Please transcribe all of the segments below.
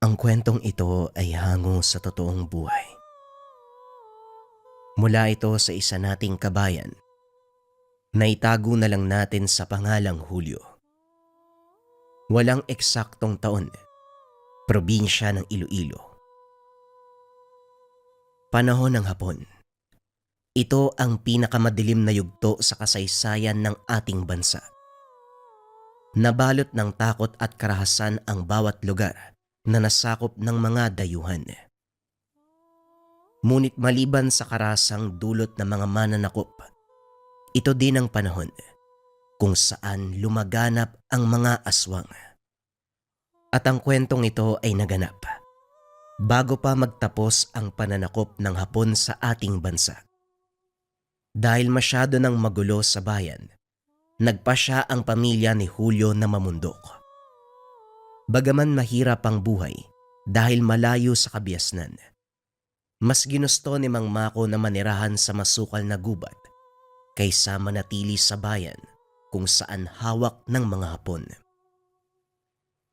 Ang kwentong ito ay hango sa totoong buhay. Mula ito sa isa nating kabayan na itago na lang natin sa pangalang Julio. Walang eksaktong taon, probinsya ng Iloilo. Panahon ng hapon. Ito ang pinakamadilim na yugto sa kasaysayan ng ating bansa. Nabalot ng takot at karahasan ang bawat lugar na nasakop ng mga dayuhan. Ngunit maliban sa karasang dulot ng mga mananakop, ito din ang panahon kung saan lumaganap ang mga aswang. At ang kwentong ito ay naganap bago pa magtapos ang pananakop ng Hapon sa ating bansa. Dahil masyado nang magulo sa bayan, nagpasya ang pamilya ni Julio na mamundok. Bagaman mahirap ang buhay dahil malayo sa kabiasnan, mas ginusto ni Mang Mako na manirahan sa masukal na gubat kaysa manatili sa bayan kung saan hawak ng mga Hapon.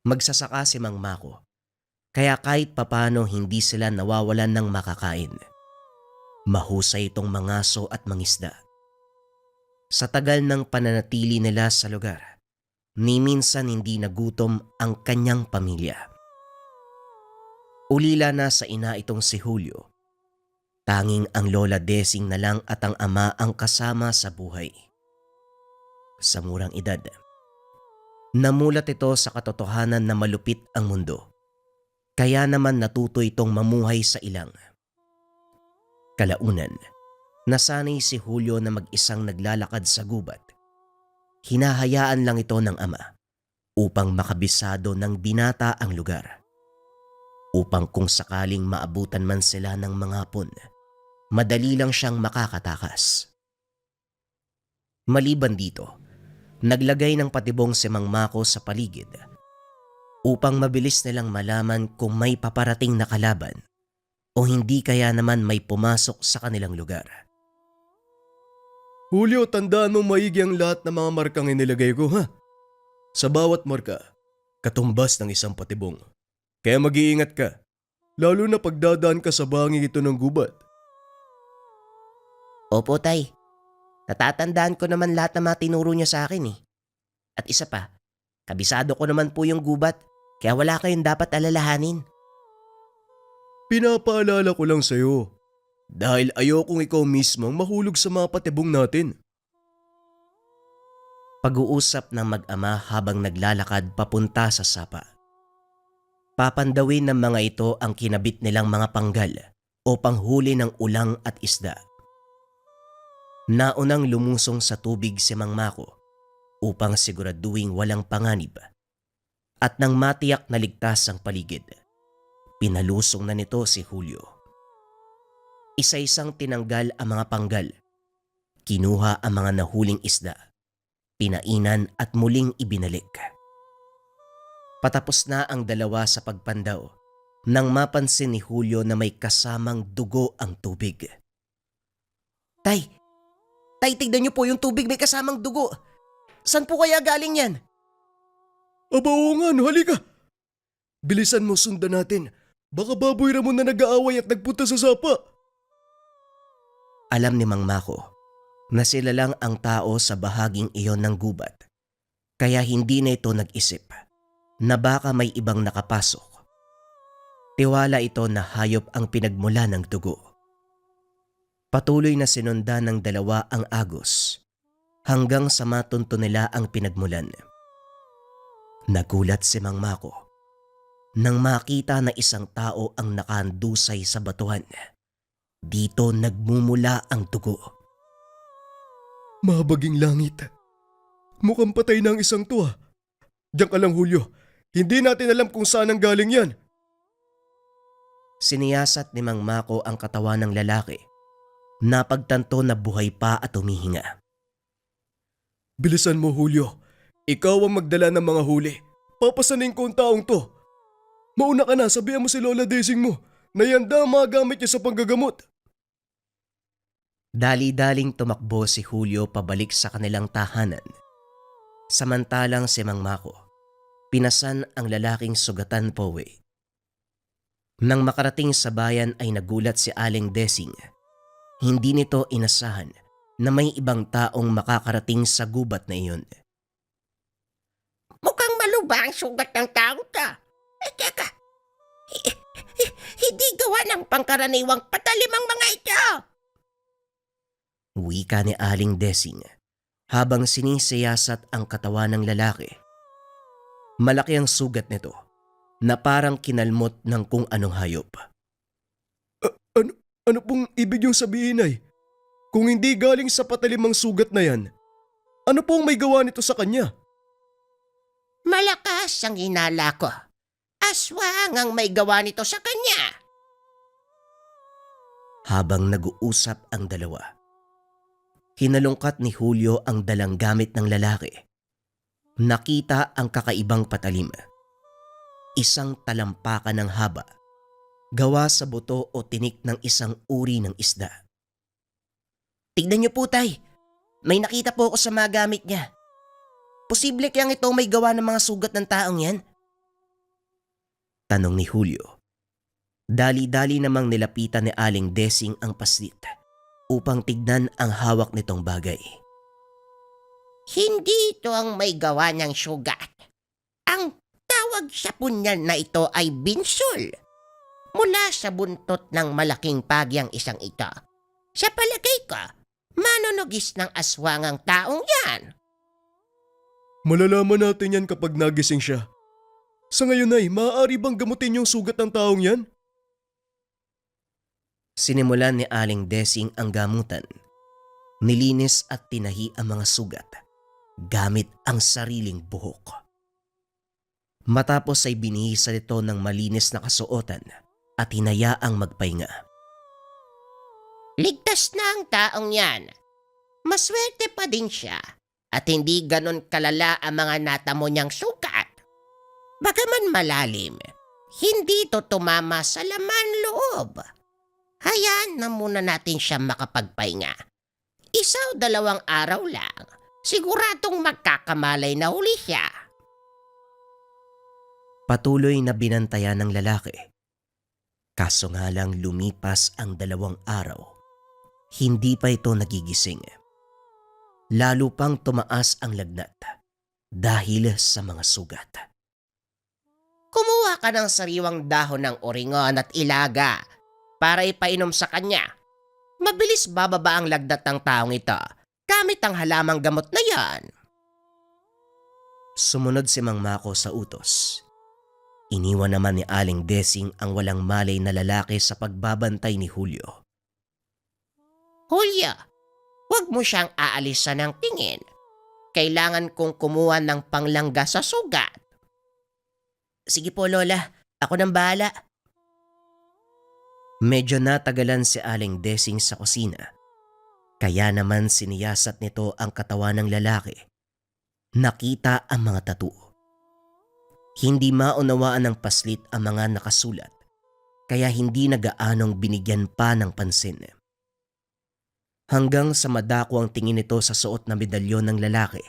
Magsasaka si Mang Mako, kaya kahit papano hindi sila nawawalan ng makakain. Mahusay itong mangaso at mangisda. Sa tagal ng pananatili nila sa lugar, ni minsan hindi nagutom ang kanyang pamilya. Ulila na sa ina itong si Julio. Tanging ang Lola Desing na lang at ang ama ang kasama sa buhay. Sa murang edad, namulat ito sa katotohanan na malupit ang mundo. Kaya naman natuto itong mamuhay sa ilang. Kalaunan, nasanay si Julio na mag-isang naglalakad sa gubat. Hinahayaan lang ito ng ama upang makabisado ng binata ang lugar. Upang kung sakaling maabutan man sila ng mga Hapon, madali lang siyang makakatakas. Maliban dito, naglagay ng patibong si Mang Mako sa paligid upang mabilis nilang malaman kung may paparating na kalaban o hindi kaya naman may pumasok sa kanilang lugar. Julio, tandaan mo maigi ang lahat ng mga markang inilagay ko, ha? Sa bawat marka, katumbas ng isang patibong. Kaya mag-iingat ka, lalo na pagdadaan ka sa banging ito ng gubat. Opo, tay. Natatandaan ko naman lahat ng mga tinuro niya sa akin eh. At isa pa, kabisado ko naman po yung gubat, kaya wala kayong dapat alalahanin. Pinapaalala ko lang sa'yo. Dahil ayokong ikaw mismong mahulog sa mga patibong natin. Pag-uusap ng mag-ama habang naglalakad papunta sa sapa. Papandawin ng mga ito ang kinabit nilang mga panggal o panghuli ng ulang at isda. Naunang lumusong sa tubig si Mang Mako upang siguraduhing walang panganib. At nang matiyak na ligtas ang paligid, pinalusong na nito si Julio. Isa-isang tinanggal ang mga panggal. Kinuha ang mga nahuling isda. Pinainan at muling ibinalik. Patapos na ang dalawa sa pagpandaw nang mapansin ni Julio na may kasamang dugo ang tubig. Tay! Tay, tignan niyo po yung tubig, may kasamang dugo. Saan po kaya galing yan? Aba oo nga, no, halika. Bilisan mo, sundan natin. Baka baboy Ramon na nag-aaway at nagpunta sa sapa. Alam ni Mang Mako na sila lang ang tao sa bahaging iyon ng gubat. Kaya hindi na ito nag-isip na baka may ibang nakapasok. Tiwala ito na hayop ang pinagmula ng dugo. Patuloy na sinundan ng dalawa ang agos hanggang sa matunto nila ang pinagmulan. Nagulat si Mang Mako nang makita na isang tao ang nakahandusay sa batuhan. Dito nagmumula ang dugo. Mabaging langit. Mukhang patay na ang isang to, ha. Diyan ka lang, Julio. Hindi natin alam kung saan ang galing yan. Siniyasat ni Mang Mako ang katawan ng lalaki. Napagtanto na buhay pa at humihinga. Bilisan mo, Julio. Ikaw ang magdala ng mga huli. Papasanin ko ang taong to. Mauna ka na, sabihan mo si Lola Desing mo na yan daw ang mga gamit niya sa panggagamot. Dali-daling tumakbo si Julio pabalik sa kanilang tahanan. Samantalang si Mang Mako, pinasan ang lalaking sugatan Powe. Nang makarating sa bayan ay nagulat si Aling Desing. Hindi nito inasahan na may ibang taong makakarating sa gubat na iyon. Mukhang malubha ang sugat ng taong to. Teka, hindi gawa ng pangkaraniwang patalim ang mga ito. Wika ni Aling Desing habang sinisiyasat ang katawan ng lalaki. Malaki ang sugat nito na parang kinalmot ng kung anong hayop. Ano pong ibig yung sabihin ay? Kung hindi galing sa patalim ang sugat na yan, ano pong may gawa nito sa kanya? Malakas ang hinala ko. Aswang ang may gawa nito sa kanya. Habang nag-uusap ang dalawa, hinalungkat ni Julio ang dalang gamit ng lalaki. Nakita ang kakaibang patalim. Isang talampakan ng haba, gawa sa buto o tinik ng isang uri ng isda. Tignan niyo po, tay. May nakita po ako sa mga gamit niya. Posible kayang ito may gawa ng mga sugat ng taong yan? Tanong ni Julio. Dali-dali namang nilapitan ni Aling Desing ang paslit upang tignan ang hawak nitong bagay. Hindi ito ang may gawa ng sugat. Ang tawag sa punyal na ito ay binsul. Mula sa buntot ng malaking pagyang isang ito. Sa palagay ko, manunugis ng aswang ang taong yan. Malalaman natin yan kapag nagising siya. Sa ngayon ay, maaari bang gamutin yung sugat ng taong yan? Sinimulan ni Aling Desing ang gamutan. Nilinis at tinahi ang mga sugat gamit ang sariling buhok. Matapos ay binihisa ito ng malinis na kasuotan at hinayaang magpahinga. Ligtas na ang taong yan. Maswerte pa din siya at hindi ganon kalala ang mga natamo niyang sugat. Bagaman malalim, hindi ito tumama sa laman loob. Hayaan na muna natin siya makapagpahinga. 1 o 2 araw lang, siguradong magkakamalay na uli siya. Patuloy na binantayan ng lalaki. Kaso nga lang lumipas ang 2 araw. Hindi pa ito nagigising. Lalo pang tumaas ang lagnat dahil sa mga sugat. Kumuha ka ng sariwang dahon ng oringon at ilaga para ipainom sa kanya. Mabilis bababa ang lagnat ng taong ito gamit ang halamang gamot na yan. Sumunod si Mang Mako sa utos. Iniwan naman ni Aling Desing ang walang malay na lalaki sa pagbabantay ni Julio. Hulya, huwag mo siyang aalisan ng tingin. Kailangan kong kumuha ng panglangga sa sugat. Sige po, Lola. Ako nang bahala. Medyo natagalan si Aling Desing sa kusina. Kaya naman siniyasat nito ang katawan ng lalaki. Nakita ang mga tattoo. Hindi maunawaan ng paslit ang mga nakasulat. Kaya hindi nagaanong binigyan pa ng pansin. Hanggang sa madako ang tingin nito sa suot na medalyon ng lalaki.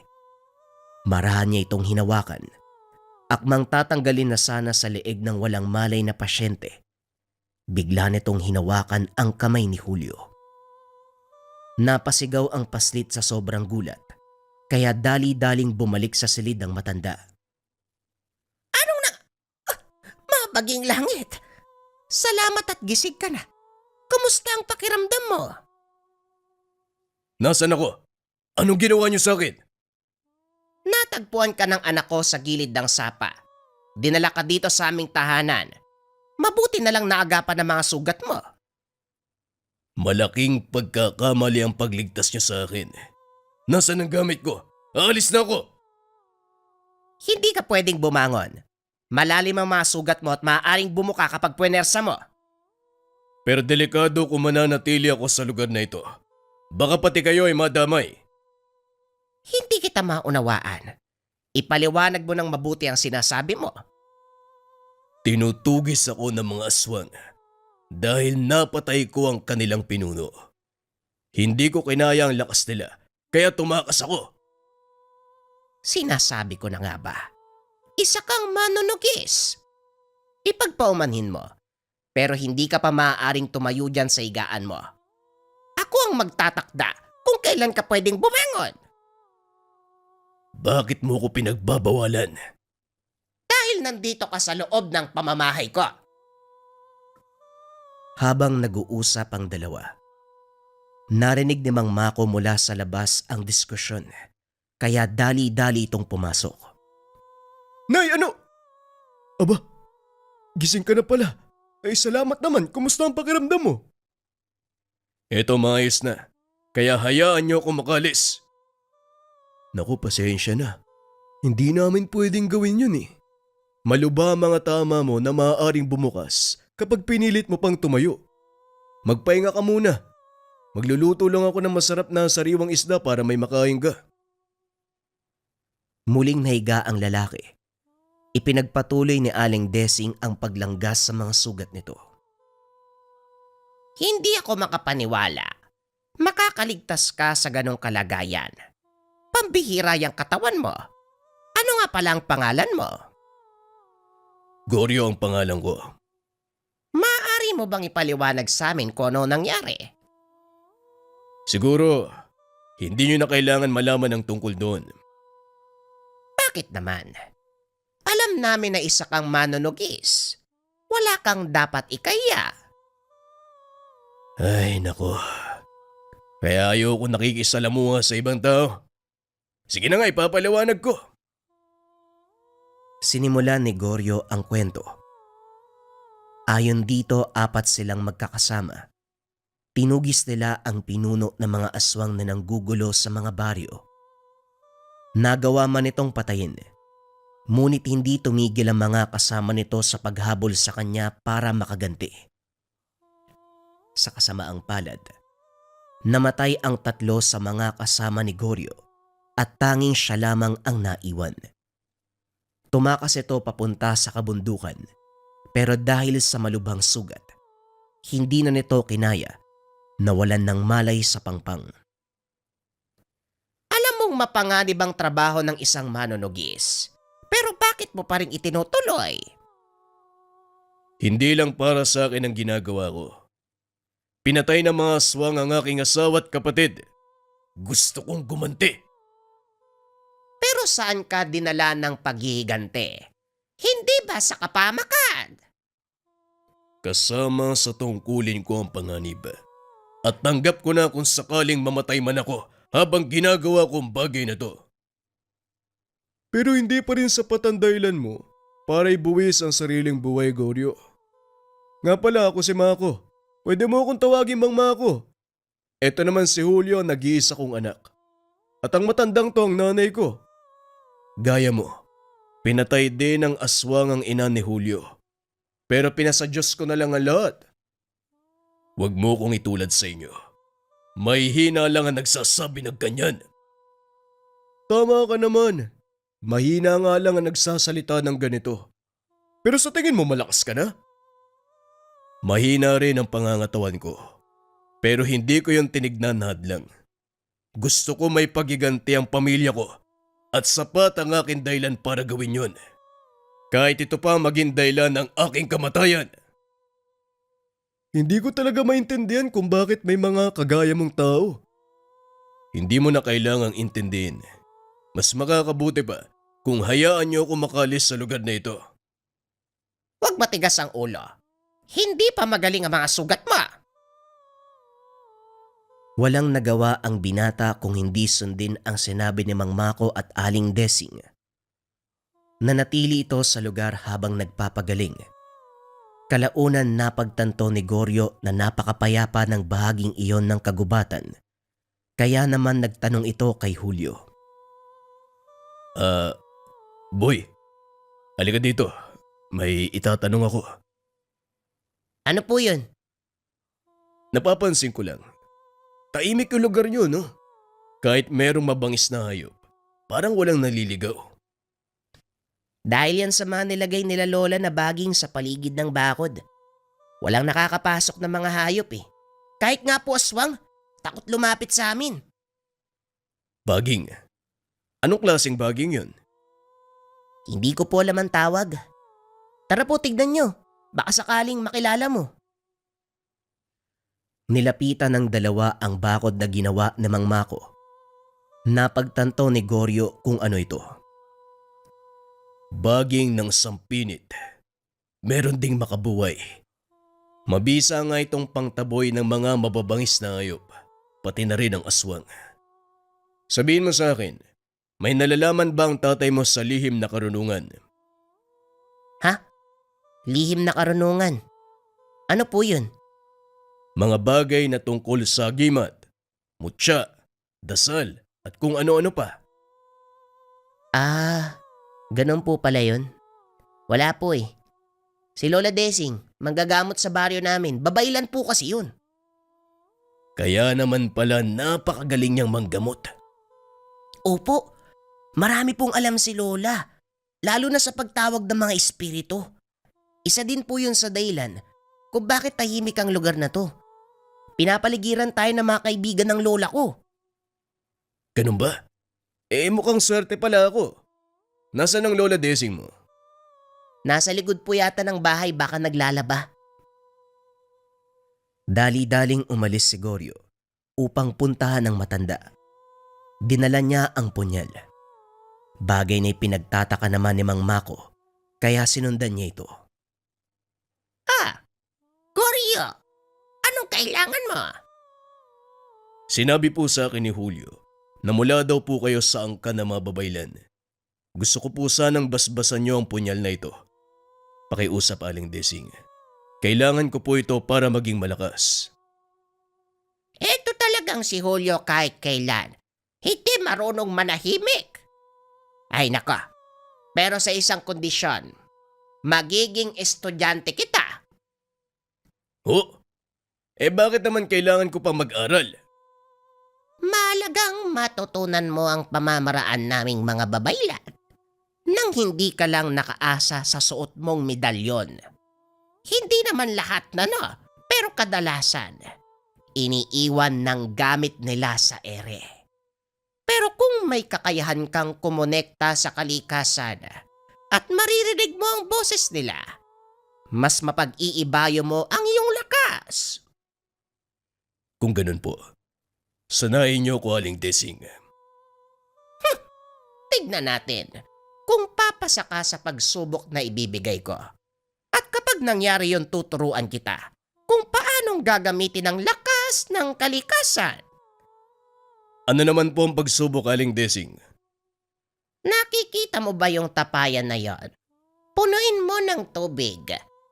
Marahan niya itong hinawakan. Akmang tatanggalin na sana sa leeg ng walang malay na pasyente. Bigla nitong hinawakan ang kamay ni Julio. Napasigaw ang paslit sa sobrang gulat, kaya dali-daling bumalik sa silid ng matanda. Mabaging langit. Salamat at gising ka na. Kumusta ang pakiramdam mo? Nasaan ako? Anong ginawa niyo sa akin? Natagpuan ka ng anak ko sa gilid ng sapa. Dinala ka dito sa aming tahanan. Mabuti na lang naagapan ang mga sugat mo. Malaking pagkakamali ang pagligtas niyo sa akin. Nasaan ang gamit ko? Aalis na ako! Hindi ka pwedeng bumangon. Malalim ang mga sugat mo at maaaring bumuka kapag puwersa mo. Pero delikado kung mananatili ako sa lugar na ito. Baka pati kayo ay madamay. Hindi kita maunawaan. Ipaliwanag mo ng mabuti ang sinasabi mo. Tinutugis ako ng mga aswang dahil napatay ko ang kanilang pinuno. Hindi ko kinaya ang lakas nila, kaya tumakas ako. Sinasabi ko na nga ba? Isa kang manunugis. Ipagpaumanhin mo. Pero hindi ka pa maaaring tumayo dyan sa higaan mo. Ako ang magtatakda kung kailan ka pwedeng bumangon. Bakit mo ko pinagbabawalan? Dahil nandito ka sa loob ng pamamahay ko. Habang nag-uusap ang dalawa, narinig ni Mang Mako mula sa labas ang diskusyon, kaya dali-dali itong pumasok. Nay, ano? Aba, gising ka na pala. Ay, salamat naman. Kumusta ang pakiramdam mo? Eto, maayos na. Kaya hayaan niyo ako makalis. Naku, pasensya na. Hindi namin pwedeng gawin yun eh. Maluba ang mga tama mo na maaaring bumukas kapag pinilit mo pang tumayo. Magpahinga ka muna. Magluluto lang ako ng masarap na sariwang isda para may makain ka. Muling nahiga ang lalaki. Ipinagpatuloy ni Aling Desing ang paglanggas sa mga sugat nito. Hindi ako makapaniwala. Makakaligtas ka sa ganong kalagayan. Pambihira yung katawan mo. Ano nga pala ang pangalan mo? Goryo ang pangalan ko. Maaari mo bang ipaliwanag sa amin kung ano nangyari? Siguro, hindi nyo na kailangan malaman ang tungkol doon. Bakit naman? Alam namin na isa kang manunugis. Wala kang dapat ikaya. Ay, nako. Kaya ayoko nakikisalamuha sa ibang tao. Sige na nga, ipapaliwanag ko. Sinimulan ni Goryo ang kwento. Ayon dito, 4 silang magkakasama. Tinugis nila ang pinuno ng mga aswang na nanggugulo sa mga baryo. Nagawa man itong patayin, ngunit hindi tumigil ang mga kasama nito sa paghabol sa kanya para makaganti. Sa kasamaang palad, namatay ang 3 sa mga kasama ni Goryo at tanging siya lamang ang naiwan. Tumakas ito papunta sa kabundukan, pero dahil sa malubhang sugat, hindi na nito kinaya, nawalan ng malay sa pangpang. Alam mong mapanganib ang trabaho ng isang manunugis. Pero bakit mo pa rin itinutuloy? Hindi lang para sa akin ang ginagawa ko. Pinatay ng mga aswang ang aking asawa at kapatid. Gusto kong gumanti. Pero saan ka dinala ng paghihigante? Hindi ba sa kapamakan? Kasama sa tungkulin ko ang panganib. At tanggap ko na kung sakaling mamatay man ako habang ginagawa kong bagay na to. Pero hindi pa rin sapat ang dahilan mo para ibuwis ang sariling buhay, Goryo. Nga pala, ako si Mako. Pwede mo akong tawagin Mang Mako. Ito naman si Julio, nag-iisa kong anak. At ang matandang to ang nanay ko. Gaya mo, pinatay din ng aswang ang ina ni Julio. Pero pinasadyos ko na lang ang lahat. Huwag mo kong itulad sa inyo. May hina lang ang nagsasabi ng ganyan. Tama ka naman. Mahina nga lang ang nagsasalita ng ganito. Pero sa tingin mo malakas ka na? Mahina rin ang pangangatawan ko. Pero hindi ko yung tinignan na hadlang. Gusto ko may pagiganti ang pamilya ko at sapat ang aking dahilan para gawin yun. Kahit ito pa maging dahilan ng aking kamatayan. Hindi ko talaga maintindihan kung bakit may mga kagaya mong tao. Hindi mo na kailangang intindihin. Mas makakabuti pa kung hayaan niyo ako makalis sa lugar na ito. Huwag matigas ang ulo. Hindi pa magaling ang mga sugat mo. Walang nagawa ang binata kung hindi sundin ang sinabi ni Mang Mako at Aling Desing. Nanatili ito sa lugar habang nagpapagaling. Kalaunan napagtanto ni Goryo na napakapayapa ng bahaging iyon ng kagubatan. Kaya naman nagtanong ito kay Julio. Boy, halika dito. May itatanong ako. Ano po yun? Napapansin ko lang. Tahimik yung lugar nyo, no? Kahit merong mabangis na hayop, parang walang naliligaw. Dahil yan sa mga nilagay nila lola na baging sa paligid ng bakod. Walang nakakapasok na mga hayop eh. Kahit nga po aswang, takot lumapit sa amin. Baging? Anong klaseng baging yun? Hindi ko po alam ang tawag. Tara po, tignan nyo. Baka sakaling makilala mo. Nilapitan ng dalawa ang bakod na ginawa ni Mang Mako. Napagtanto ni Goryo kung ano ito. Baging ng sampinit. Meron ding makabuhay. Mabisa nga itong pangtaboy ng mga mababangis na hayop, pati na rin ang aswang. Sabihin mo sa akin, may nalalaman ba ang tatay mo sa lihim na karunungan? Ha? Lihim na karunungan. Ano po yun? Mga bagay na tungkol sa gimat, mutya, dasal, at kung ano-ano pa. Ah, ganun po pala yun. Wala po eh. Si Lola Desing, manggagamot sa baryo namin. Babaylan po kasi yun. Kaya naman pala napakagaling niyang manggamot. Opo, marami pong alam si Lola. Lalo na sa pagtawag ng mga espiritu. Isa din po yun sa dahilan kung bakit tahimik ang lugar na to. Pinapaligiran tayo ng mga kaibigan ng lola ko. Ganun ba? Mukhang swerte pala ako. Nasaan ang Lola Desing mo? Nasa likod po yata ng bahay, baka naglalaba. Dali-daling umalis si Goryo upang puntahan ang matanda. Dinala niya ang punyal. Bagay na ipinagtataka naman ni Mang Mako, kaya sinundan niya ito. Ah, Goryo, anong kailangan mo? Sinabi po sa akin ni Julio na mula daw po kayo sa angkan na mababaylan. Gusto ko po sanang basbasan niyo ang punyal na ito. Pakiusap, Aling Desing. Kailangan ko po ito para maging malakas. Ito talagang si Julio kahit kailan. Hindi marunong manahimik. Ay naka, pero sa isang kondisyon, magiging estudyante kita. Oh, bakit naman kailangan ko pa mag-aral? Mahalagang matutunan mo ang pamamaraan naming mga babaylan nang hindi ka lang nakaasa sa suot mong medalyon. Hindi naman lahat pero kadalasan, iniiwan ng gamit nila sa ere. Pero kung may kakayahan kang kumonekta sa kalikasan at maririnig mo ang boses nila, mas mapag-iibayo mo ang iyong lakas. Kung ganun po, sanayin niyo ko, Aling Desing. Tignan natin kung papasa ka sa pagsubok na ibibigay ko. At kapag nangyari yon, tuturuan kita kung paanong gagamitin ang lakas ng kalikasan. Ano naman po ang pagsubok, Aling Desing? Nakikita mo ba yung tapayan na yon? Punuin mo ng tubig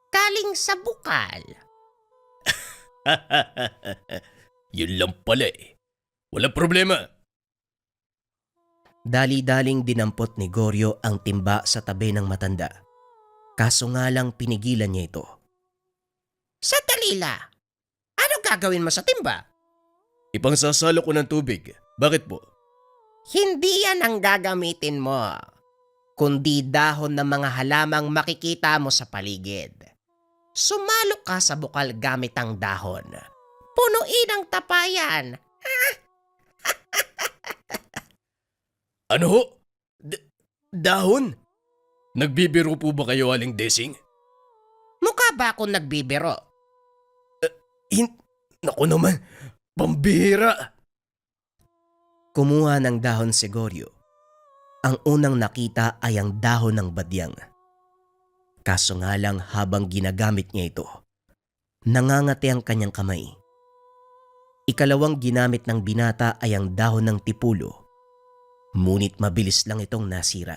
galing sa bukal. Yun lang pala eh. Walang problema. Dali-daling dinampot ni Goryo ang timba sa tabi ng matanda. Kaso nga lang pinigilan niya ito. Sa dalila, ano gagawin mo sa timba? Ipangsasalo ko ng tubig. Bakit po? Hindi yan ang gagamitin mo, kundi dahon ng mga halamang makikita mo sa paligid. Sumalo ka sa bukal gamit ang dahon. Punuin ang tapayan. Ano ho? Dahon? Nagbibiro po ba kayo, Aling Desing? Mukha ba akong nagbibiro? Naku naman, pambihira. Kumuha ng dahon si Goryo. Ang unang nakita ay ang dahon ng badyang. Kaso nga lang habang ginagamit niya ito, nangangati ang kanyang kamay. Ikalawang ginamit ng binata ay ang dahon ng tipulo. Ngunit mabilis lang itong nasira.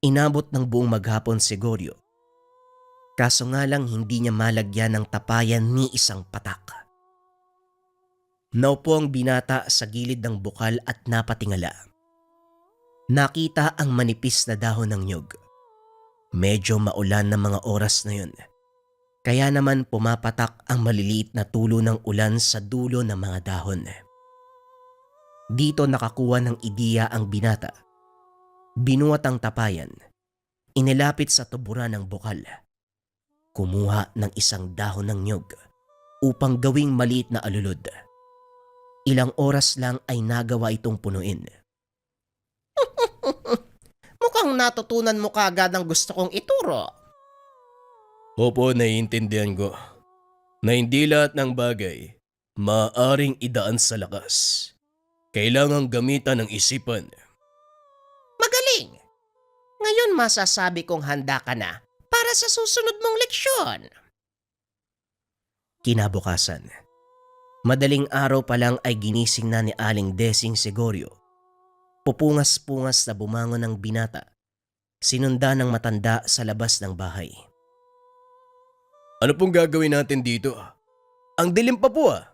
Inabot ng buong maghapon si Goryo. Kaso nga lang hindi niya malagyan ng tapayan ni isang patak. Naupo ang binata sa gilid ng bukal at napatingala. Nakita ang manipis na dahon ng nyug. Medyo maulan ng mga oras na yun. Kaya naman pumapatak ang maliliit na tulo ng ulan sa dulo ng mga dahon. Dito nakakuha ng ideya ang binata. Binuhat ang tapayan. Inilapit sa tuburan ng bukal. Kumuha ng isang dahon ng nyug upang gawing maliit na alulod. Ilang oras lang ay nagawa itong punuin. Mukhang natutunan mo kaagad ang gusto kong ituro. Opo, naiintindihan ko na hindi lahat ng bagay maaaring idaan sa lakas. Kailangang gamitan ng isipan. Magaling! Ngayon masasabi kong handa ka na para sa susunod mong leksyon. Kinabukasan, madaling araw pa lang ay ginising na ni Aling Desing Segorio. Pupungas-pungas na bumangon ng binata. Sinunda ng matanda sa labas ng bahay. Ano pong gagawin natin dito? Ang dilim pa po ah.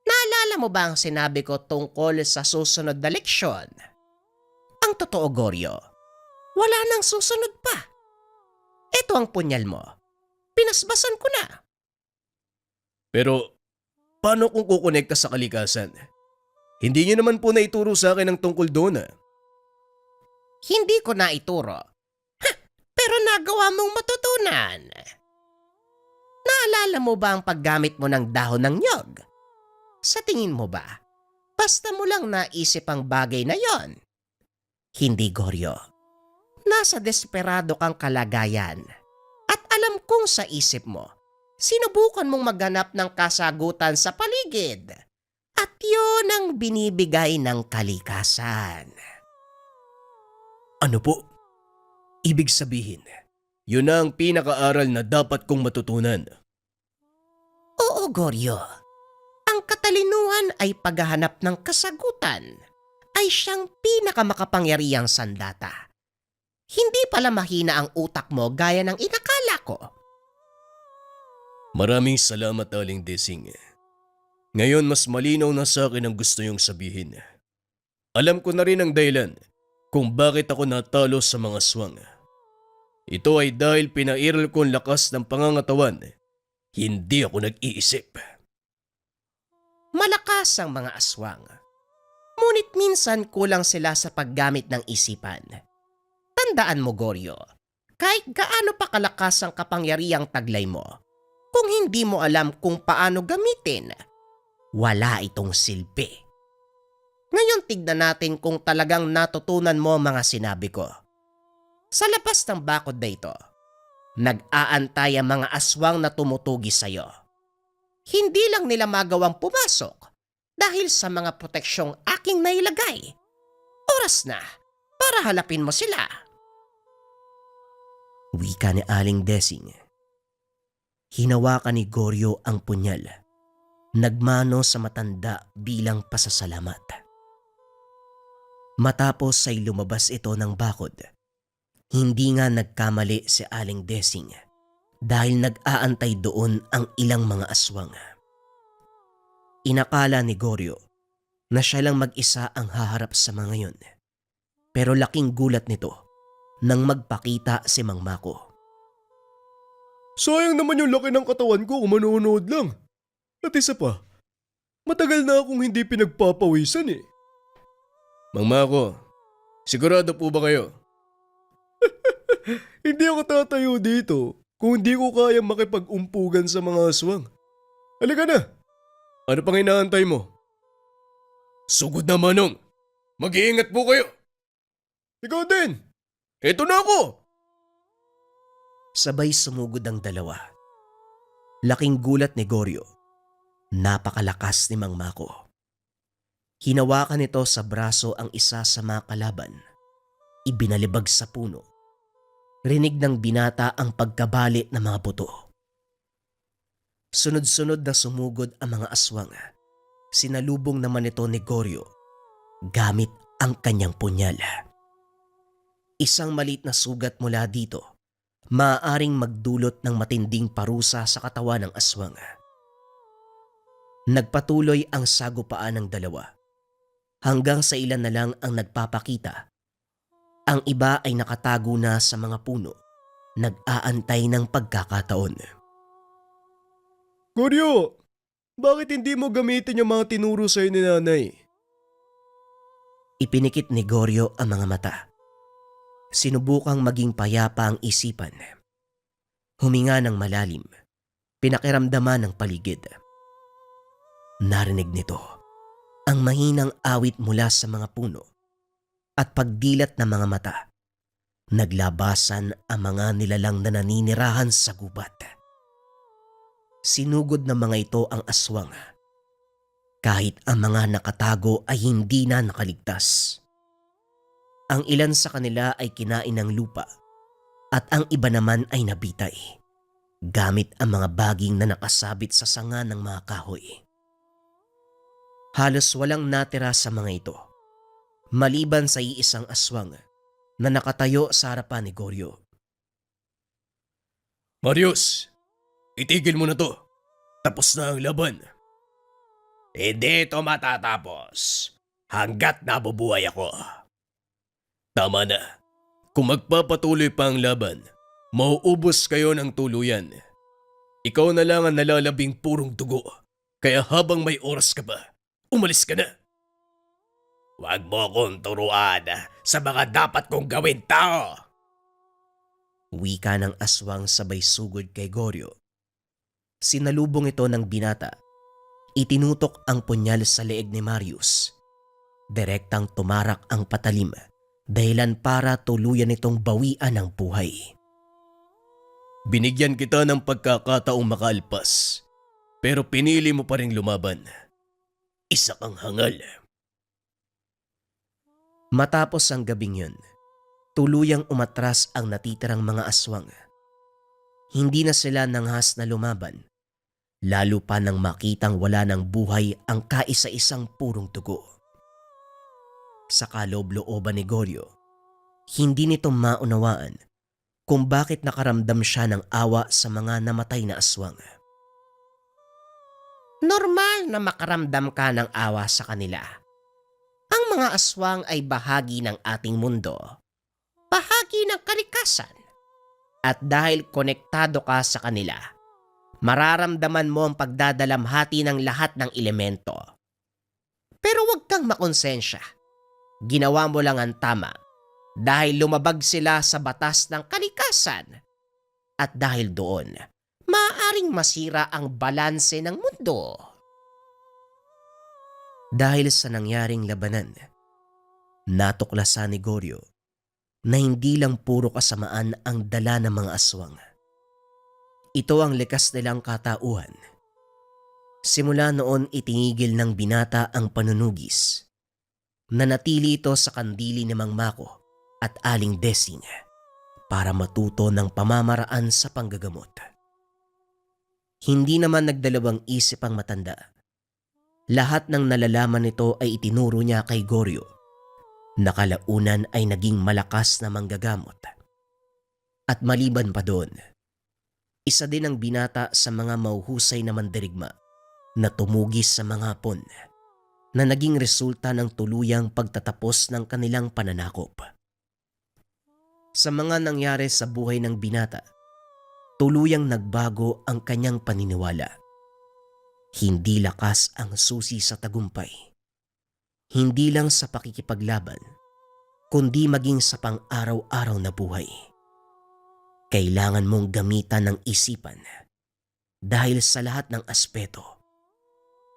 Naalala mo ba ang sinabi ko tungkol sa susunod na leksyon? Ang totoo, Goryo, wala nang susunod pa. Ito ang punyal mo. Pinasbasan ko na. Pero paano kung kukonekta sa kalikasan? Hindi niyo naman po naituro sa akin ang tungkol doon ah. Hindi ko na ituro. Pero nagawa mong matutunan. Naalala mo ba ang paggamit mo ng dahon ng nyog? Sa tingin mo ba, basta mo lang naisip ang bagay na yon? Hindi, Goryo. Nasa desperado kang kalagayan. At alam kong sa isip mo, sinubukan mong maghanap ng kasagutan sa paligid. At yun ang binibigay ng kalikasan. Ano po? Ibig sabihin, yun na ang pinakaaral na dapat kong matutunan. Oo, Goryo. Ang katalinuhan ay paghahanap ng kasagutan ay siyang pinakamakapangyarihang sandata. Hindi pala mahina ang utak mo gaya ng inakala ko. Maraming salamat, Aling Desing. Ngayon mas malinaw na sa akin ang gusto niyong sabihin. Alam ko na rin ang dahilan kung bakit ako natalo sa mga aswang. Ito ay dahil pinairal ko ang lakas ng pangangatawan. Hindi ako nag-iisip. Malakas ang mga aswang. Ngunit minsan kulang sila sa paggamit ng isipan. Tandaan mo, Goryo, kahit gaano pa kalakas ang kapangyarihang taglay mo, kung hindi mo alam kung paano gamitin, wala itong silbi. Ngayon tignan natin kung talagang natutunan mo ang mga sinabi ko. Sa labas ng bakod na ito, nag-aantay ang mga aswang na tumutugi sa'yo. Hindi lang nila magawang pumasok dahil sa mga proteksyong aking nailagay. Oras na para halapin mo sila. Wika ni Aling Desing. Hinawakan ni Goryo ang punyal. Nagmano sa matanda bilang pasasalamat. Matapos ay lumabas ito ng bakod. Hindi nga nagkamali si Aling Desing dahil nag-aantay doon ang ilang mga aswang. Inakala ni Goryo na siya lang mag-isa ang haharap sa mga yon. Pero laking gulat nito nang magpakita si Mang Mako. Sayang naman yung laki ng katawan ko kung manonood lang. At isa pa, matagal na akong hindi pinagpapawisan eh. Mang Mako, sigurado po ba kayo? Hindi ako tatayo dito kung hindi ko kaya makipag-umpugan sa mga aswang. Halika na! Ano pang inaantay mo? Sugod na, Manong! Mag-iingat po kayo! Ikaw din! Eto na ako! Sabay sumugod ang dalawa. Laking gulat ni Goryo. Napakalakas ni Mang Mako. Hinawakan nito sa braso ang isa sa mga kalaban. Ibinalibag sa puno. Rinig ng binata ang pagkabali ng mga buto. Sunod-sunod na sumugod ang mga aswang. Sinalubong naman ito ni Goryo gamit ang kanyang punyal. Isang maliit na sugat mula dito, maaaring magdulot ng matinding parusa sa katawan ng aswang. Nagpatuloy ang sagupaan ng dalawa. Hanggang sa ilan na lang ang nagpapakita. Ang iba ay nakatago na sa mga puno, nag-aantay ng pagkakataon. Goryo, bakit hindi mo gamitin yung mga tinuro sa'yo ni nanay? Ipinikit ni Goryo ang mga mata. Sinubukang maging payapa ang isipan. Huminga ng malalim, pinakiramdaman ng paligid. Narinig nito ang mahinang awit mula sa mga puno at pagdilat ng mga mata. Naglabasan ang mga nilalang na naninirahan sa gubat. Sinugod ng mga ito ang aswang. Kahit ang mga nakatago ay hindi na nakaligtas. Ang ilan sa kanila ay kinain ng lupa at ang iba naman ay nabitay gamit ang mga baging na nakasabit sa sanga ng mga kahoy. Halos walang natira sa mga ito, maliban sa iisang aswang na nakatayo sa harapan ni Goryo. Marius, itigil mo na to. Tapos na ang laban. Hindi ito matatapos hanggat nabubuhay ako. Tama na. Kung magpapatuloy pa ang laban, mauubos kayo ng tuluyan. Ikaw na lang ang nalalabing purong dugo. Kaya habang may oras ka pa, umalis ka na. Huwag mo kong turuan sa mga dapat kong gawin, tao. Wika ng aswang sabay sugod kay Goryo. Sinalubong ito ng binata. Itinutok ang punyal sa leeg ni Marius. Direktang tumarak ang patalim, dahilan para tuluyan itong bawian ng buhay. Binigyan kita ng pagkakataong makaalpas, pero pinili mo pa ring lumaban. Isa kang hangal. Matapos ang gabing yun, tuluyang umatras ang natitirang mga aswang. Hindi na sila nanghas na lumaban, lalo pa nang makitang wala ng buhay ang kaisa-isang purong dugo. Sa kaloob-looban ni Goryo, hindi nito maunawaan kung bakit nakaramdam siya ng awa sa mga namatay na aswang. Normal na makaramdam ka ng awa sa kanila. Ang mga aswang ay bahagi ng ating mundo, bahagi ng kalikasan. At dahil konektado ka sa kanila, mararamdaman mo ang pagdadalamhati ng lahat ng elemento. Pero huwag kang makonsensya. Ginawa mo lang ang tama dahil lumabag sila sa batas ng kalikasan. At dahil doon, maaaring masira ang balanse ng mundo. Dahil sa nangyaring labanan, natuklasan ni Goryo na hindi lang puro kasamaan ang dala ng mga aswang. Ito ang likas nilang katauhan. Simula noon itinigil ng binata ang panunugis. Nanatili ito sa kandili ni Mang Mako at Aling Desing para matuto ng pamamaraan sa panggagamot. Hindi naman nagdalawang isip ang matanda. Lahat ng nalalaman nito ay itinuro niya kay Goryo. Nakalaunan ay naging malakas na manggagamot. At maliban pa doon, isa din ang binata sa mga mauhusay na mandirigma na tumugis sa mga hapon na naging resulta ng tuluyang pagtatapos ng kanilang pananakop. Sa mga nangyari sa buhay ng binata, tuluyang nagbago ang kanyang paniniwala. Hindi lakas ang susi sa tagumpay. Hindi lang sa pakikipaglaban, kundi maging sa pang-araw-araw na buhay. Kailangan mong gamitan ng isipan dahil sa lahat ng aspeto,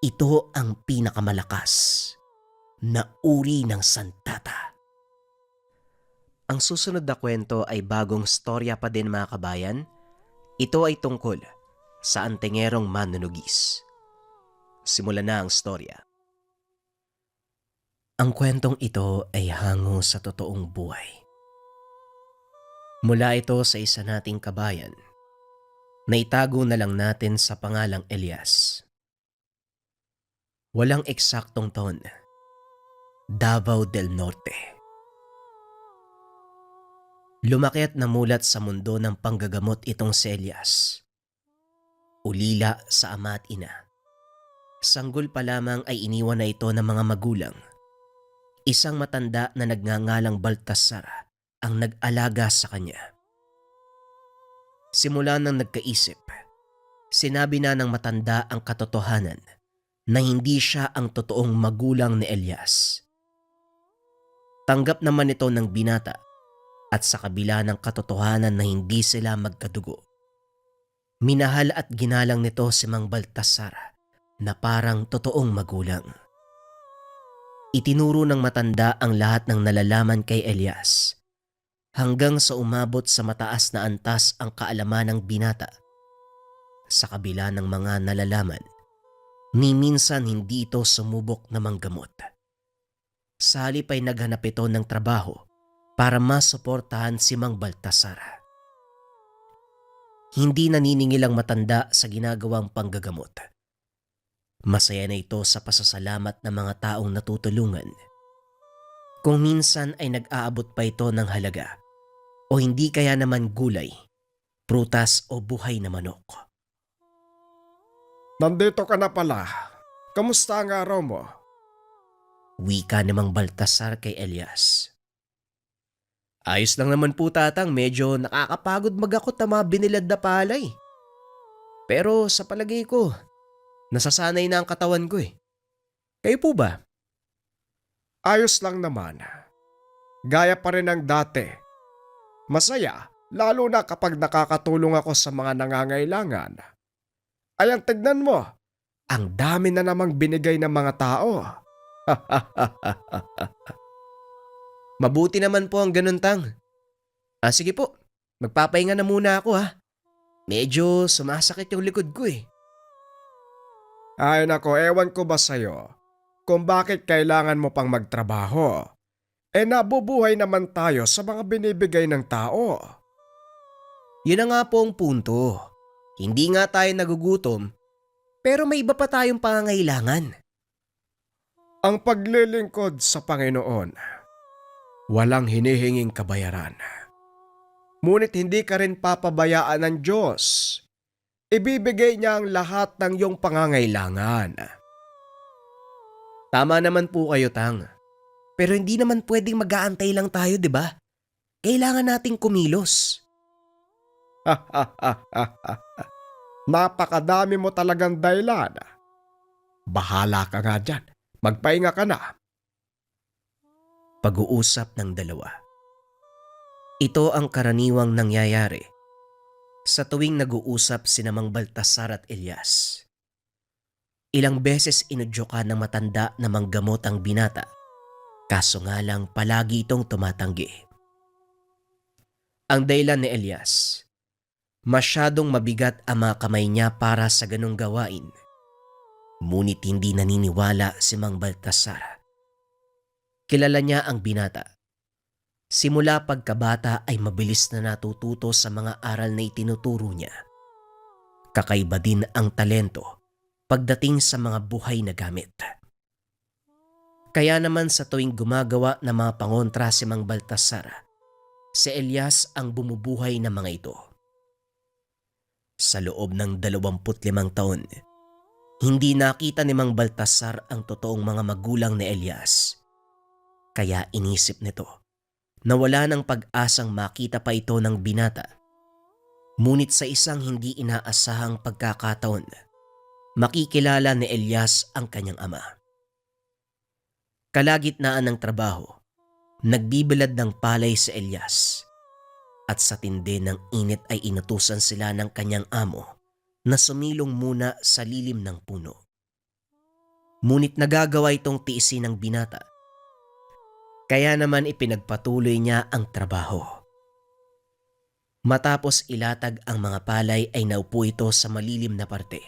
ito ang pinakamalakas na uri ng sandata. Ang susunod na kwento ay bagong storya pa din mga kabayan. Ito ay tungkol sa antengerong manunugis. Simulan na ang storya. Ang kwentong ito ay hango sa totoong buhay. Mula ito sa isa nating kabayan na itago na lang natin sa pangalang Elias. Walang eksaktong taon. Davao del Norte. Lumaki at namulat sa mundo ng panggagamot itong si Elias. Ulila sa ama at ina. Sanggol pa lamang ay iniwan na ito ng mga magulang. Isang matanda na nagngangalang Baltasar ang nag-alaga sa kanya. Simula nang nagkaisip, sinabi na ng matanda ang katotohanan na hindi siya ang totoong magulang ni Elias. Tanggap naman ito ng binata at sa kabila ng katotohanan na hindi sila magkadugo, minahal at ginalang nito si Mang Baltasar na parang totoong magulang. Itinuro ng matanda ang lahat ng nalalaman kay Elias hanggang sa umabot sa mataas na antas ang kaalaman ng binata. Sa kabila ng mga nalalaman, ni minsan hindi ito sumubok na manggamot. Sa halip ay naghanap ito ng trabaho para masuportahan si Mang Baltasar. Hindi naniningil ang matanda sa ginagawang panggagamot. Masaya na ito sa pasasalamat ng mga taong natutulungan. Kung minsan ay nag-aabot pa ito ng halaga o hindi kaya naman gulay, prutas o buhay na manok. Nandito ka na pala. Kamusta ang araw mo? Wika ni Mang Baltasar kay Elias. Ayos lang naman po tatang, medyo nakakapagod magakot ng mga binilad na palay. Pero sa palagay ko, nasasanay na ang katawan ko eh. Kayo po ba? Ayos lang naman. Gaya pa rin ng dati. Masaya, lalo na kapag nakakatulong ako sa mga nangangailangan. Ayan, tignan mo. Ang dami na namang binigay ng mga tao. Mabuti naman po ang ganun tang. Sige po, magpapahinga na muna ako ha. Medyo sumasakit yung likod ko eh. Ay nako, ewan ko ba sa'yo kung bakit kailangan mo pang magtrabaho. Nabubuhay naman tayo sa mga binibigay ng tao. Yun na nga po ang punto. Hindi nga tayo nagugutom, pero may iba pa tayong pangangailangan. Ang paglilingkod sa Panginoon, walang hinihinging kabayaran. Ngunit hindi ka rin papabayaan ng Diyos. Ibibigay niya ang lahat ng iyong pangangailangan. Tama naman po kayo tang. Pero hindi naman pwedeng mag-aantay lang tayo, di ba? Kailangan nating kumilos. Napakadami mo talagang dahilan. Bahala ka nga dyan. Magpahinga ka na. Pag-uusap ng dalawa. Ito ang karaniwang nangyayari sa tuwing nag-uusap sina Mang Baltasar at Elias. Ilang beses inudyokan ng matanda na manggamot ang binata, kaso nga lang palagi itong tumatanggi. Ang dahilan ni Elias, masyadong mabigat ang mga kamay niya para sa ganong gawain. Ngunit hindi naniniwala si Mang Baltasar. Kilala niya ang binata. Simula pagkabata ay mabilis na natututo sa mga aral na itinuturo niya. Kakaiba din ang talento pagdating sa mga buhay na gamit. Kaya naman sa tuwing gumagawa ng mga pangontra si Mang Baltasar, si Elias ang bumubuhay ng mga ito. Sa loob ng 25 taon, hindi nakita ni Mang Baltasar ang totoong mga magulang ni Elias. Kaya inisip nito na wala ng pag-asang makita pa ito ng binata. Ngunit sa isang hindi inaasahang pagkakataon, makikilala ni Elias ang kanyang ama. Kalagitnaan ng trabaho, nagbibilad ng palay si Elias. At sa tindi ng init ay inutusan sila ng kanyang amo na sumilong muna sa lilim ng puno. Ngunit nagagawa itong tiisin ng binata. Kaya naman ipinagpatuloy niya ang trabaho. Matapos ilatag ang mga palay ay naupo ito sa malilim na parte.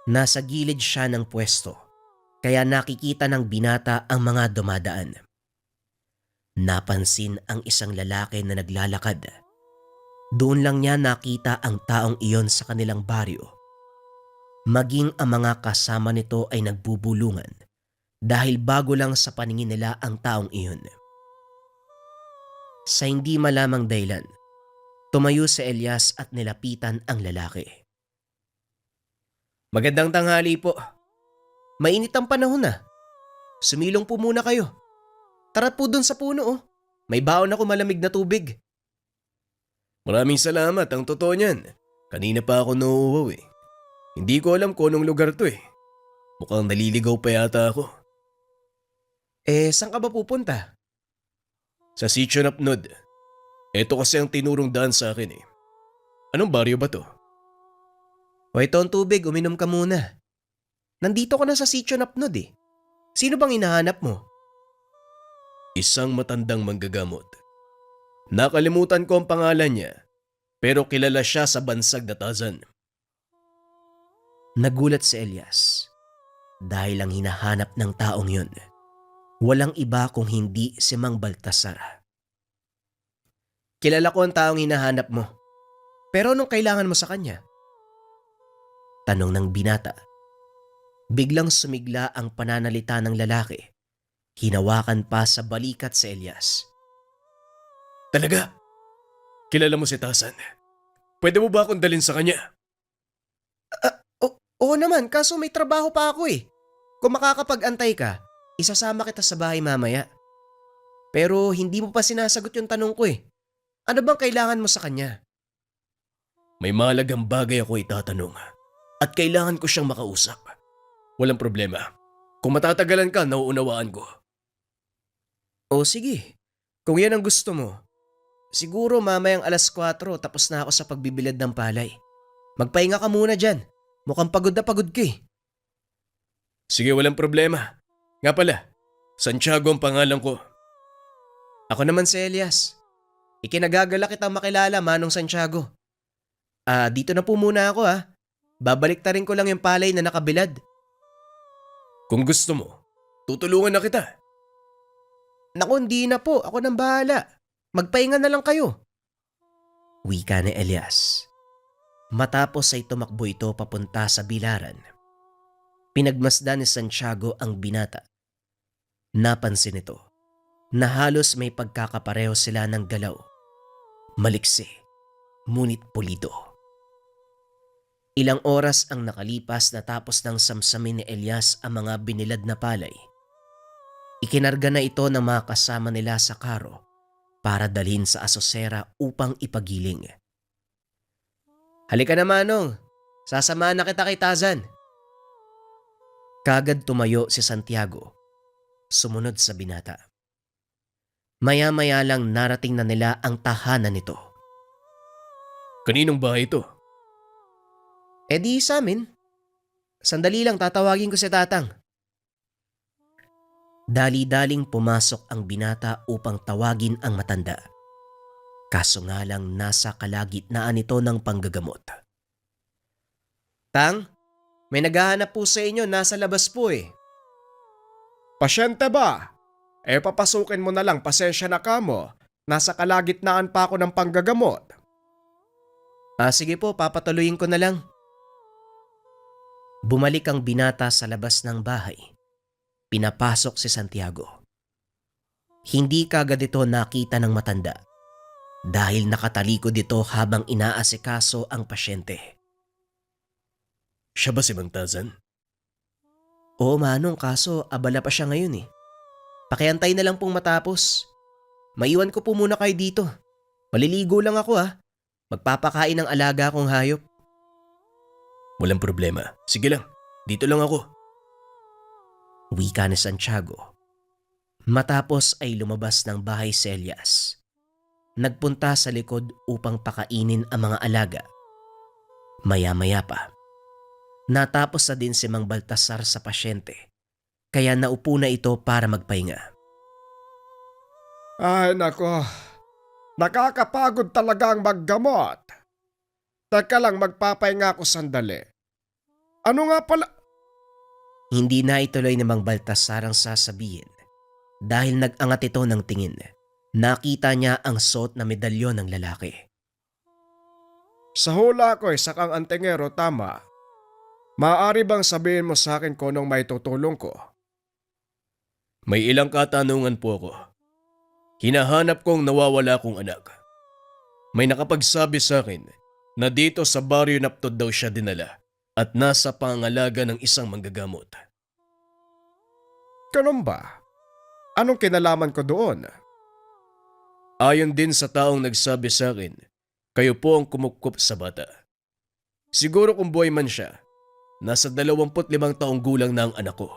Nasa gilid siya ng pwesto, kaya nakikita ng binata ang mga dumadaan. Napansin ang isang lalaki na naglalakad. Doon lang niya nakita ang taong iyon sa kanilang baryo. Maging ang mga kasama nito ay nagbubulungan dahil bago lang sa paningin nila ang taong iyon. Sa hindi malamang dahilan, tumayo si Elias at nilapitan ang lalaki. Magandang tanghali po. Mainit ang panahon na. Sumilong po muna kayo. Tara po dun sa puno oh. May baon ako malamig na tubig. Maraming salamat, ang totoo niyan. Kanina pa ako nauuwaw eh. Hindi ko alam kung anong lugar to eh. Mukhang naliligaw pa yata ako. Saan ka ba pupunta? Sa Sitio Napnod. Ito kasi ang tinurong daan sa akin eh. Anong baryo ba to? O ito ang tubig, uminom ka muna. Nandito ka na sa Sitio Napnod eh. Sino bang hinahanap mo? Isang matandang manggagamot. Nakalimutan ko ang pangalan niya, pero kilala siya sa bansag na Tazan. Nagulat si Elias dahil ang hinahanap ng taong yun, walang iba kung hindi si Mang Baltasar. Kilala ko ang taong hinahanap mo, pero anong kailangan mo sa kanya? Tanong ng binata. Biglang sumigla ang pananalita ng lalaki. Hinawakan pa sa balikat si Elias. Talaga? Kilala mo si Tazan? Pwede mo ba akong dalhin sa kanya? Oo naman, kaso may trabaho pa ako eh. Kung makakapag-antay ka, isasama kita sa bahay mamaya. Pero hindi mo pa sinasagot yung tanong ko eh. Ano bang kailangan mo sa kanya? May mahalagang bagay ako itatanong at kailangan ko siyang makausap. Walang problema. Kung matatagalan ka, nauunawaan ko. O sige, kung yan ang gusto mo. Siguro mamayang 4:00 tapos na ako sa pagbibilad ng palay. Magpahinga ka muna dyan. Mukhang pagod na pagod ka eh. Sige, walang problema. Nga pala, Santiago ang pangalan ko. Ako naman si Elias. Ikinagagala kitang makilala, Manong Santiago. Dito na po muna ako ha. Babalik ta rin ko lang yung palay na nakabilad. Kung gusto mo, tutulungan na kita. Naku, hindi na po. Ako nang bahala. Magpahinga na lang kayo. Wika ni Elias. Matapos ay tumakbo ito papunta sa bilaran. Pinagmasdan ni Santiago ang binata. Napansin ito na halos may pagkakapareho sila ng galaw. Maliksi, ngunit pulido. Ilang oras ang nakalipas natapos ng samsamin ni Elias ang mga binilad na palay. Ikinarga na ito ng mga kasama nila sa karo para dalhin sa asosera upang ipagiling. Halika na Manong, sasamahan na kita kay Tazan. Kagad tumayo si Santiago, sumunod sa binata. Maya-maya lang narating na nila ang tahanan nito. Kaninong bahay ito? E di sa amin. Sandali lang tatawagin ko si Tatang. Dali-daling pumasok ang binata upang tawagin ang matanda. Kaso nga lang nasa kalagitnaan ito ng panggagamot. Tang, may naghahanap po sa inyo, nasa labas po eh. Pasyente ba? Papasukin mo na lang, pasensya na ka mo. Nasa kalagitnaan pa ako ng panggagamot. Sige po, papatuloyin ko na lang. Bumalik ang binata sa labas ng bahay. Pinapasok si Santiago. Hindi kagad ito nakita ng matanda dahil nakatalikod ito habang inaasikaso ang pasyente. Siya ba si Mang Tazan? Oo Manong, kaso abala pa siya ngayon eh. Pakiantay na lang pong matapos. Maiwan ko po muna kayo dito. Maliligo lang ako ha. Magpapakain ng alaga kong hayop. Walang problema. Sige lang, dito lang ako. Wika ni Santiago. Matapos ay lumabas ng bahay si Elias. Nagpunta sa likod upang pakainin ang mga alaga. Maya-maya pa. Natapos na din si Mang Baltasar sa pasyente. Kaya naupo na ito para magpahinga. Ay nako, nakakapagod talaga ang maggamot. Teka lang, magpapahinga ako sandali. Ano nga pala? Hindi na ituloy ni Mang Baltasar ang sasabihin dahil nag-angat ito ng tingin. Nakita niya ang suot na medalyon ng lalaki. Sa hula ko isa kang antingero, tama. Maaari bang sabihin mo sa akin kung anong may tutulong ko? May ilang katanungan po ako. Hinahanap kong nawawala kong anak. May nakapagsabi sa akin na dito sa Baryo Naptod daw siya dinala at nasa pangalaga ng isang manggagamot. Ganun ba? Anong kinalaman ko doon? Ayon din sa taong nagsabi sa akin, kayo po ang kumupkup sa bata. Siguro kung buhay man siya, nasa 25 taong gulang na ang anak ko.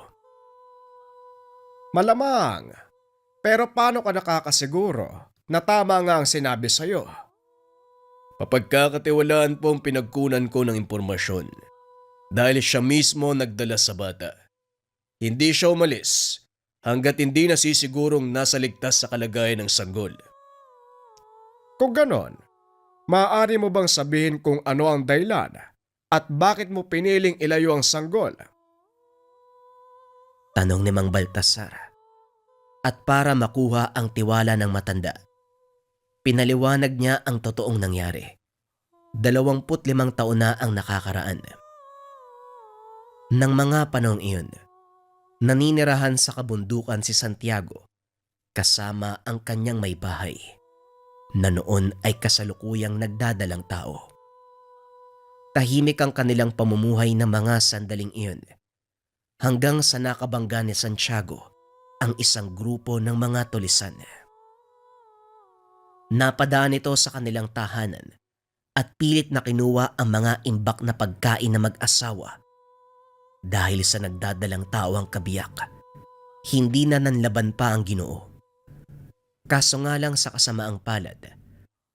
Malamang. Pero paano ka nakakasiguro na tama nga ang sinabi sa'yo? Papagkakatiwalaan po ang pinagkunan ko ng impormasyon dahil siya mismo nagdala sa bata. Hindi siya umalis hanggat hindi nasisigurong nasa ligtas sa kalagayan ng sanggol. Kung ganon, maaari mo bang sabihin kung ano ang dahilan at bakit mo piniling ilayo ang sanggol? Tanong ni Mang Baltasar. At para makuha ang tiwala ng matanda, pinaliwanag niya ang totoong nangyari. 25 taon na ang nakakaraan. Nang mga panahong iyon, naninirahan sa kabundukan si Santiago kasama ang kanyang may bahay na noon ay kasalukuyang nagdadalang tao. Tahimik ang kanilang pamumuhay ng mga sandaling iyon hanggang sa nakabangga ni Santiago ang isang grupo ng mga tulisan. Napadaan ito sa kanilang tahanan at pilit na kinuha ang mga imbak na pagkain na mag-asawa dahil sa nagdadalang tao ang kabiyak. Hindi na nanlaban pa ang Ginoo. Kaso nga lang sa kasamaang palad,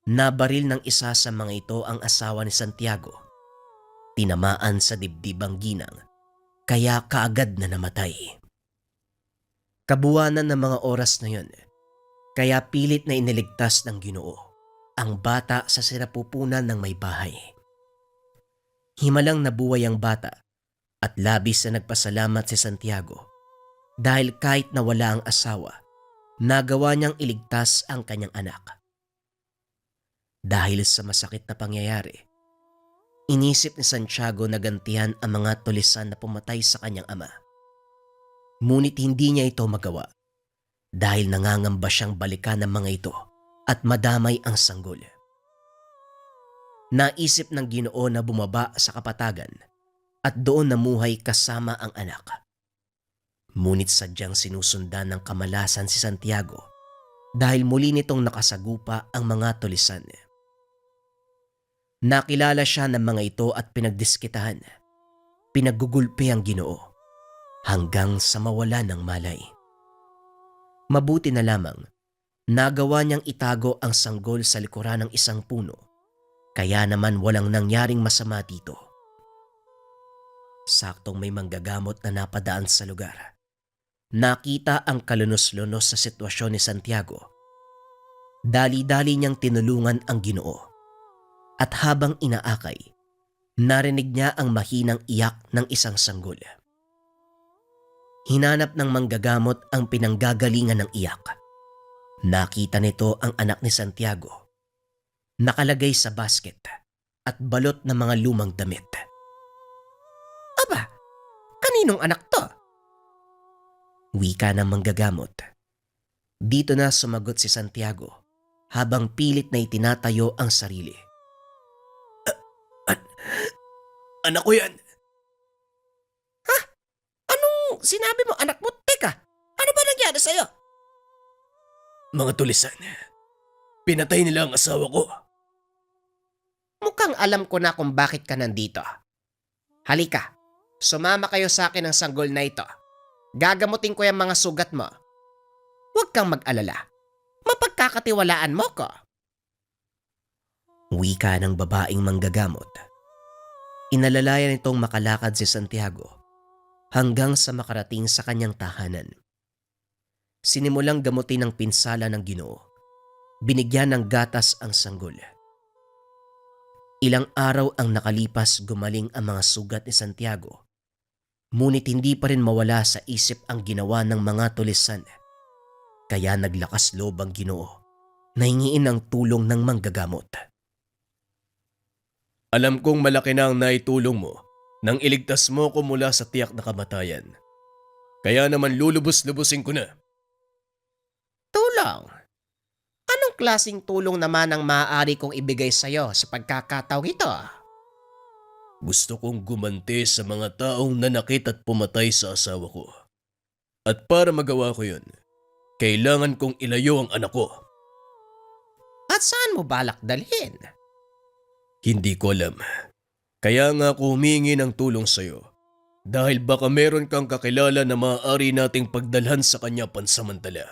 nabaril ng isa sa mga ito ang asawa ni Santiago. Tinamaan sa dibdib ang ginang, kaya kaagad na namatay. Kabuwanan ng mga oras na yun, kaya pilit na iniligtas ng Ginoo ang bata sa sinapupunan ng may bahay. Himalang nabuhay ang bata at labis na nagpasalamat si Santiago dahil kahit nawala ang asawa, nagawa niyang iligtas ang kanyang anak. Dahil sa masakit na pangyayari, inisip ni Santiago na gantihan ang mga tulisan na pumatay sa kanyang ama. Ngunit hindi niya ito magawa dahil nangangamba siyang balikan ng mga ito at madamay ang sanggol. Naisip ng Ginoo na bumaba sa kapatagan at doon namuhay kasama ang anak. Ngunit sadyang sinusundan ng kamalasan si Santiago dahil muli nitong nakasagupa ang mga tulisan. Nakilala siya ng mga ito at pinagdiskitahan. Pinaggugulpi ang Ginoo hanggang sa mawala ng malay. Mabuti na lamang, nagawa niyang itago ang sanggol sa likuran ng isang puno, kaya naman walang nangyaring masama dito. Saktong may manggagamot na napadaan sa lugar. Nakita ang kalunos-lunos sa sitwasyon ni Santiago. Dali-dali niyang tinulungan ang Ginoo. At habang inaakay, narinig niya ang mahinang iyak ng isang sanggol. Hinanap ng manggagamot ang pinanggagalingan ng iyak. Nakita nito ang anak ni Santiago. Nakalagay sa basket at balot ng mga lumang damit. Aba, kaninong anak to? Wika ng manggagamot. Dito na sumagot si Santiago habang pilit na itinatayo ang sarili. Anak ko yan. Anong sinabi mo anak mo? Teka, ano ba nangyari sa'yo? Mga tulisan. Pinatay nila ang asawa ko. Mukhang alam ko na kung bakit ka nandito. Halika, sumama kayo sa akin ng sanggol na ito. Gagamutin ko yung mga sugat mo. Huwag kang mag-alala. Mapagkakatiwalaan mo ko. Wika ng babaeng manggagamot. Inalalayan itong makalakad si Santiago hanggang sa makarating sa kanyang tahanan. Sinimulang gamutin ng pinsala ng Ginoo. Binigyan ng gatas ang sanggol. Ilang araw ang nakalipas, gumaling ang mga sugat ni Santiago. Ngunit hindi pa rin mawala sa isip ang ginawa ng mga tulisan. Kaya naglakas loob ang Ginoo na hingiin ang tulong ng manggagamot. Alam kong malaki na ang naitulong mo nang iligtas mo ko mula sa tiyak na kamatayan. Kaya naman lulubos-lubusin ko na. Tulong? Anong klasing tulong naman ang maaari kong ibigay sa'yo sa pagkakataong ito? Gusto kong gumanti sa mga taong nanakit at pumatay sa asawa ko. At para magawa ko yun, kailangan kong ilayo ang anak ko. At saan mo balak dalhin? Hindi ko alam. Kaya nga ako humingi ng tulong sa'yo. Dahil baka meron kang kakilala na maaari nating pagdalhan sa kanya pansamantala.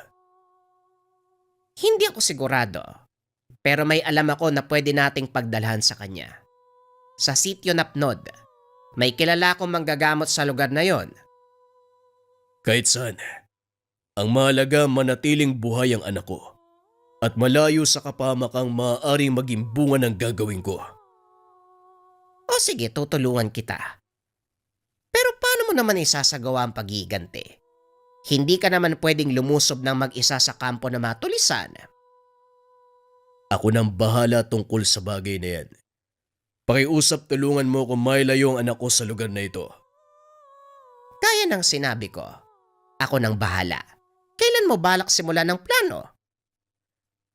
Hindi ako sigurado. Pero may alam ako na pwede nating pagdalhan sa kanya. Sa sitio Napnod, may kilala akong manggagamot sa lugar na yon. Kahit saan, ang mahalaga manatiling buhay ang anak ko. at malayo sa kapamakang maaaring maging bunga ng gagawin ko. O sige, tutulungan kita. Pero paano mo naman isasagawa ang paghiganti? Hindi ka naman pwedeng lumusob ng mag-isa sa kampo na matulisan. Ako nang bahala tungkol sa bagay na yan. Pakiusap, tulungan mo kung mailayo ang anak ko sa lugar na ito. Kaya ng sinabi ko, ako nang bahala. Kailan mo balak simulan ng plano?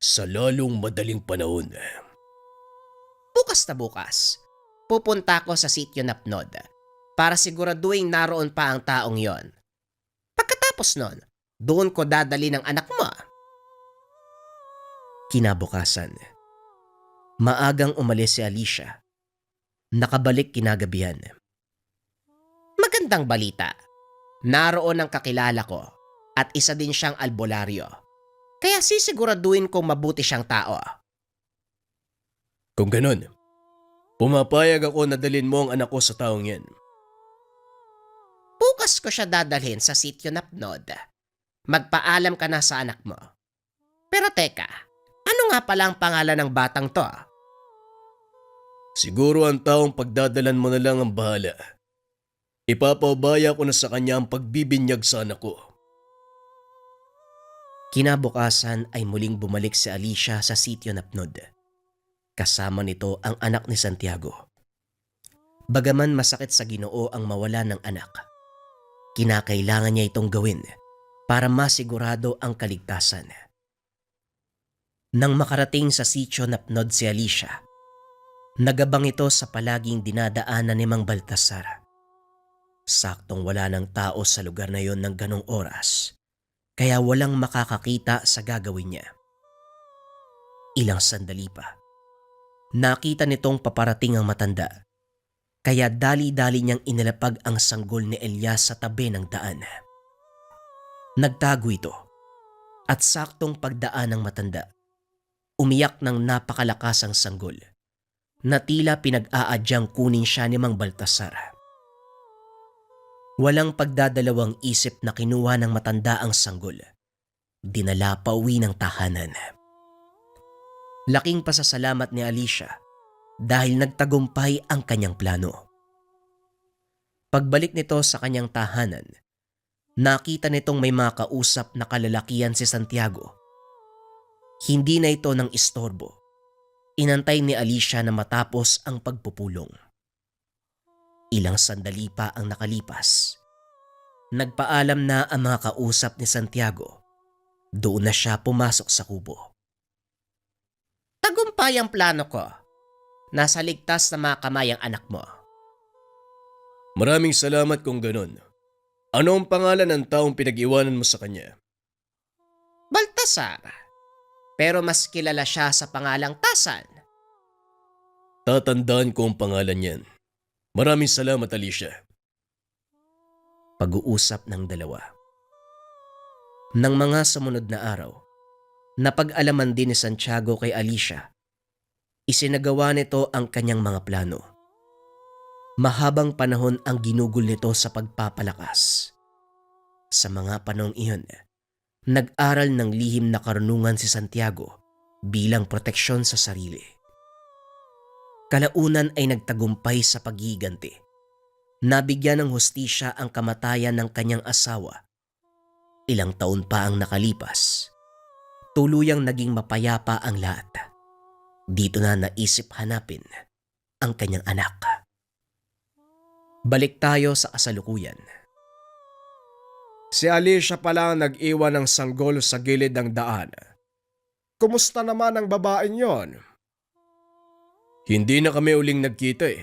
Sa lalong madaling panahon. Bukas na bukas, pupunta ako sa sitio Napnod para siguraduhin naroon pa ang taong yon. Pagkatapos nun, doon ko dadali ng anak mo. Kinabukasan, maagang umalis si Alicia. Nakabalik kinagabihan. Magandang balita. Naroon ang kakilala ko at isa din siyang albularyo. Kaya sisiguraduhin kong mabuti siyang tao. Kung ganun, pumapayag ako na dalhin mo ang anak ko sa taong yan. Bukas ko siya dadalhin sa sitio Napnod. Magpaalam ka na sa anak mo. Pero teka, ano nga pala ang pangalan ng batang to? Siguro ang taong pagdadalan mo na lang ang bahala. Ipapaubaya ko na sa kanya ang pagbibinyag sa anak ko. Kinabukasan ay muling bumalik si Alicia sa sitio Napnod. Kasama nito ang anak ni Santiago. Bagaman masakit sa Ginoo ang mawala ng anak, kinakailangan niya itong gawin para masigurado ang kaligtasan. Nang makarating sa sitio Napnod si Alicia, nagabang ito sa palaging dinadaanan ni Mang Baltasar. Saktong wala ng tao sa lugar na yon ng ganong oras, kaya walang makakakita sa gagawin niya. Ilang sandali pa, nakita nitong paparating ang matanda, kaya dali-dali niyang inilapag ang sanggol ni Elias sa tabi ng daan. Nagtago ito, at saktong pagdaan ng matanda, umiyak ng napakalakas ang sanggol, na tila pinag-aadyang kunin siya ni Mang Baltasar. Walang pagdadalawang isip na kinuha ng matanda ang sanggol. Dinala pa uwi ng tahanan. Laking pasasalamat ni Alicia dahil nagtagumpay ang kanyang plano. Pagbalik nito sa kanyang tahanan, nakita nitong may mga kausap na kalalakihan si Santiago. Hindi na ito ng istorbo. Inantay ni Alicia na matapos ang pagpupulong. Ilang sandali pa ang nakalipas. Nagpaalam na ang mga kausap ni Santiago. Doon na siya pumasok sa kubo. Tagumpay ang plano ko. Nasa ligtas na mga kamay ang anak mo. Maraming salamat kung ganun. Ano ang pangalan ng taong pinag-iwanan mo sa kanya? Baltasar. Pero mas kilala siya sa pangalang Tasan. Tatandaan ko ang pangalan niyan. Maraming salamat, Alicia. Pag-uusap ng dalawa. Nang mga sumunod na araw, napag-alaman din ni Santiago kay Alicia. Isinagawa nito ang kanyang mga plano. Mahabang panahon ang ginugol nito sa pagpapalakas. Sa mga panahong iyon, nag-aral ng lihim na karunungan si Santiago bilang proteksyon sa sarili. Kalaunan ay nagtagumpay sa paghiganti. Nabigyan ng hustisya ang kamatayan ng kanyang asawa. Ilang taon pa ang nakalipas. Tuluyang naging mapayapa ang lahat. Dito na naisip hanapin ang kanyang anak. Balik tayo sa kasalukuyan. Si Alicia pala ang nag-iwan ng sanggol sa gilid ng daan. Kumusta naman ang babaeng yon? Hindi na kami uling nagkita eh.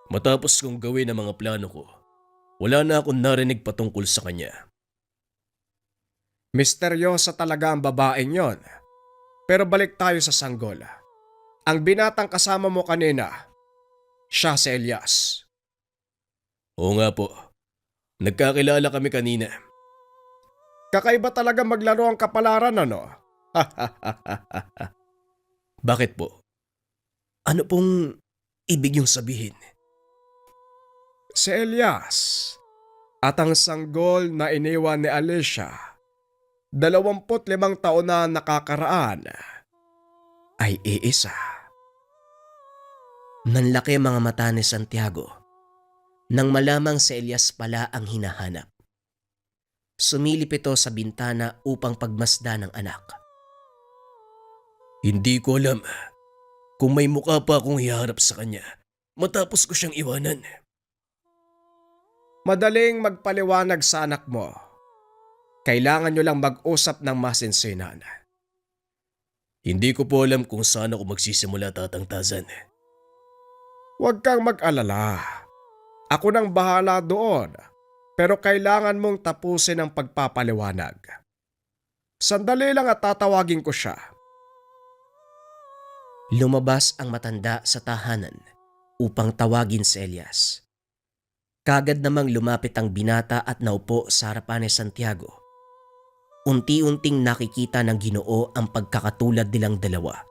Matapos kong gawin ang mga plano ko, wala na akong narinig patungkol sa kanya. Misteryosa talaga ang babaeng yon. Pero balik tayo sa sanggol. Ang binatang kasama mo kanina, siya si Elias. Oo nga po. Nagkakilala kami kanina. Kakaiba talaga maglaro ang kapalaran, ano? Bakit po? Ano pong ibig niyong sabihin? Si Elias at ang sanggol na iniwan ni Alicia, 25 taon na nakakaraan. ay iisa. Nanlaki mga mata ni Santiago nang malamang si Elias pala ang hinahanap. Sumilip ito sa bintana upang pagmasdan ng anak. Hindi ko alam kung may mukha pa akong iharap sa kanya matapos ko siyang iwanan. Madaling magpaliwanag sa anak mo. Kailangan nyo lang mag-usap ng masinsinan. Hindi ko po alam kung saan ako magsisimula, Tatang Tazan. Huwag kang mag-alala. Ako nang bahala doon. Pero kailangan mong tapusin ang pagpapaliwanag. Sandali lang at tatawagin ko siya. Lumabas ang matanda sa tahanan upang tawagin si Elias. Kagad namang lumapit ang binata at naupo sa harapan ni Santiago. Unti-unting nakikita ng Ginoo ang pagkakatulad nilang dalawa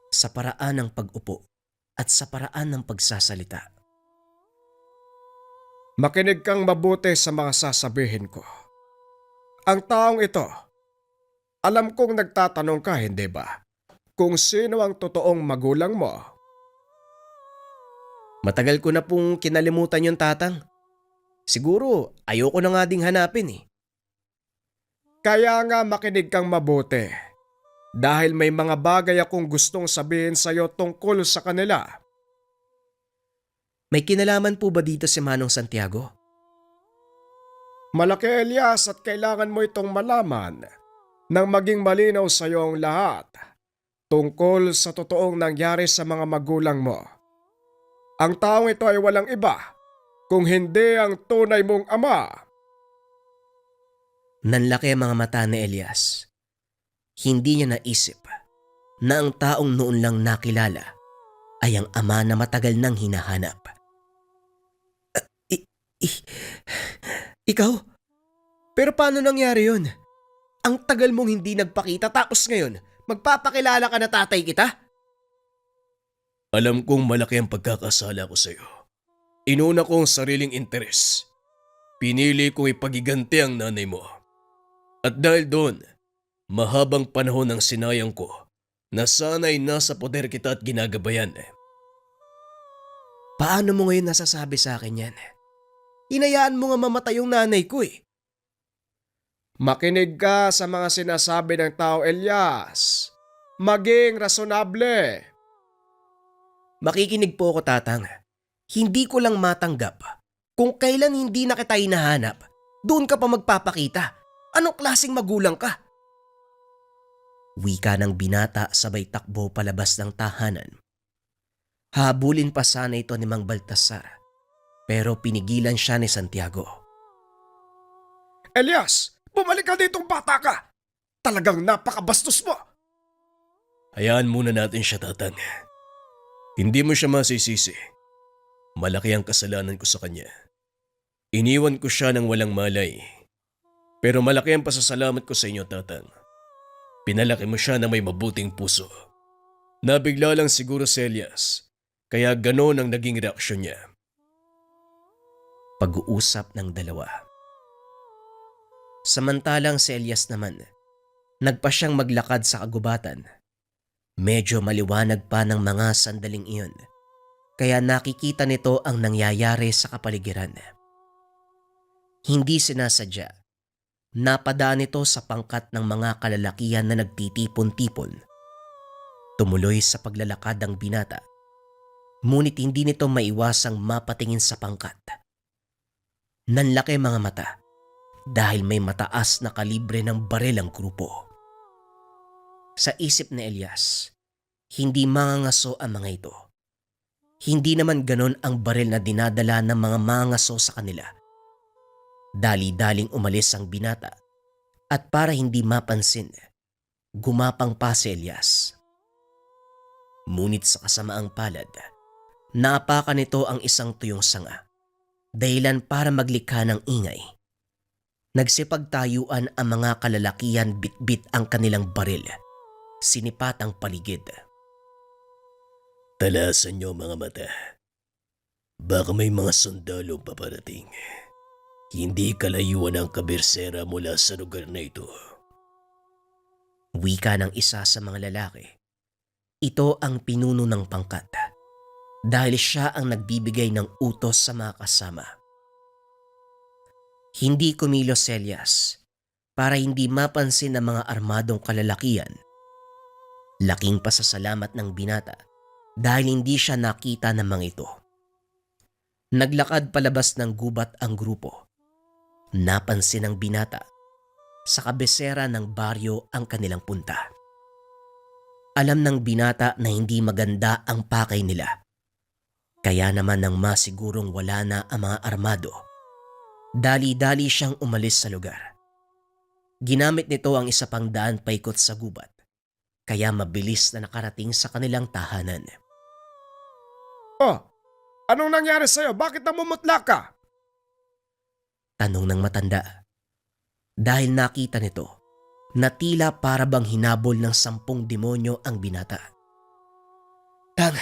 sa paraan ng pag-upo at sa paraan ng pagsasalita. Makinig kang mabuti sa mga sasabihin ko. Ang taong ito, alam kong nagtatanong ka, hindi ba? Kung sino ang totoong magulang mo. Matagal ko na pong kinalimutan yung tatang. Siguro ayoko na nga ding hanapin eh. Kaya nga makinig kang mabuti. Dahil may mga bagay akong gustong sabihin sa'yo tungkol sa kanila. May kinalaman po ba dito si Manong Santiago? Malaki, Elias, at kailangan mo itong malaman nang maging malinaw sa iyo ang lahat tungkol sa totoong nangyari sa mga magulang mo. Ang taong ito ay walang iba kung hindi ang tunay mong ama. Nanlaki ang mga mata ni Elias. Hindi niya naisip na ang taong noon lang nakilala ay ang ama na matagal nang hinahanap. Ikaw? Pero paano nangyari yun? Ang tagal mong hindi nagpakita tapos ngayon, magpapakilala ka na tatay kita? Alam kong malaki ang pagkakasala ko sa iyo. Inuna ko ang sariling interes. Pinili kong ipagiganti ang nanay mo. At dahil doon, mahabang panahon ang sinayang ko na sana'y nasa poder kita at ginagabayan. Paano mo ngayon nasasabi sa akin yan? Hinayaan mo nga mamatay yung nanay ko eh. Makinig ka sa mga sinasabi ng tao, Elias. Maging rasonable. Makikinig po ako, tatang. Hindi ko lang matanggap. Kung kailan hindi na kita hinahanap, doon ka pa magpapakita. Anong klaseng magulang ka? Wika ng binata sabay takbo palabas ng tahanan. Habulin pa sana ito ni Mang Baltasar, pero pinigilan siya ni Santiago. Elias, bumalik ka ditong bata ka. Talagang napakabastos mo. Hayaan muna natin siya, Tatang. Hindi mo siya masisisi. Malaki ang kasalanan ko sa kanya. Iniwan ko siya ng walang malay. Pero malaki ang pasasalamat ko sa inyo, Tatang. Pinalaki mo siya na may mabuting puso. Nabigla lang siguro si Elias, kaya ganon ang naging reaksyon niya. Pag-uusap ng dalawa. Samantalang si Elias naman, nagpa siyang maglakad sa kagubatan. Medyo maliwanag pa ng mga sandaling iyon, kaya nakikita nito ang nangyayari sa kapaligiran. Hindi sinasadya. Napadaan ito sa pangkat ng mga kalalakihan na nagtitipon-tipon. Tumuloy sa paglalakad ang binata, ngunit hindi nito maiwasang mapatingin sa pangkat. Nanlaki mga mata dahil may mataas na kalibre ng baril ang grupo. Sa isip ni Elias, hindi mangangaso ang mga ito. Hindi naman ganon ang baril na dinadala ng mga mangangaso sa kanila. Dali-daling umalis ang binata at para hindi mapansin, gumapang pa si Elias. Ngunit sa kasamaang palad, naapakan nito ang isang tuyong sanga, dahilan para maglikha ng ingay. Nagsipagtayuan ang mga kalalakihan bitbit ang kanilang baril, sinipat ang paligid. Talasan niyo mga mata. Baka may mga sundalo paparating. Hindi kalayuan ang kabersera mula sa lugar na ito. Wika ng isa sa mga lalaki. Ito ang pinuno ng pangkat dahil siya ang nagbibigay ng utos sa mga kasama. Hindi kumilos si Elias para hindi mapansin ng mga armadong kalalakian. Laking pasasalamat ng binata dahil hindi siya nakita ng mga ito. Naglakad palabas ng gubat ang grupo. Napansin ng binata sa kabesera ng baryo ang kanilang punta. Alam ng binata na hindi maganda ang pakay nila. Kaya naman nang masigurong wala na ang mga armado, dali-dali siyang umalis sa lugar. Ginamit nito ang isa pang daan paikot sa gubat, kaya mabilis na nakarating sa kanilang tahanan. Oh, anong nangyari sa'yo? Bakit namumutla ka? Tanong ng matanda. Dahil nakita nito na tila para bang hinabol ng 10 demonyo ang binata. Tang,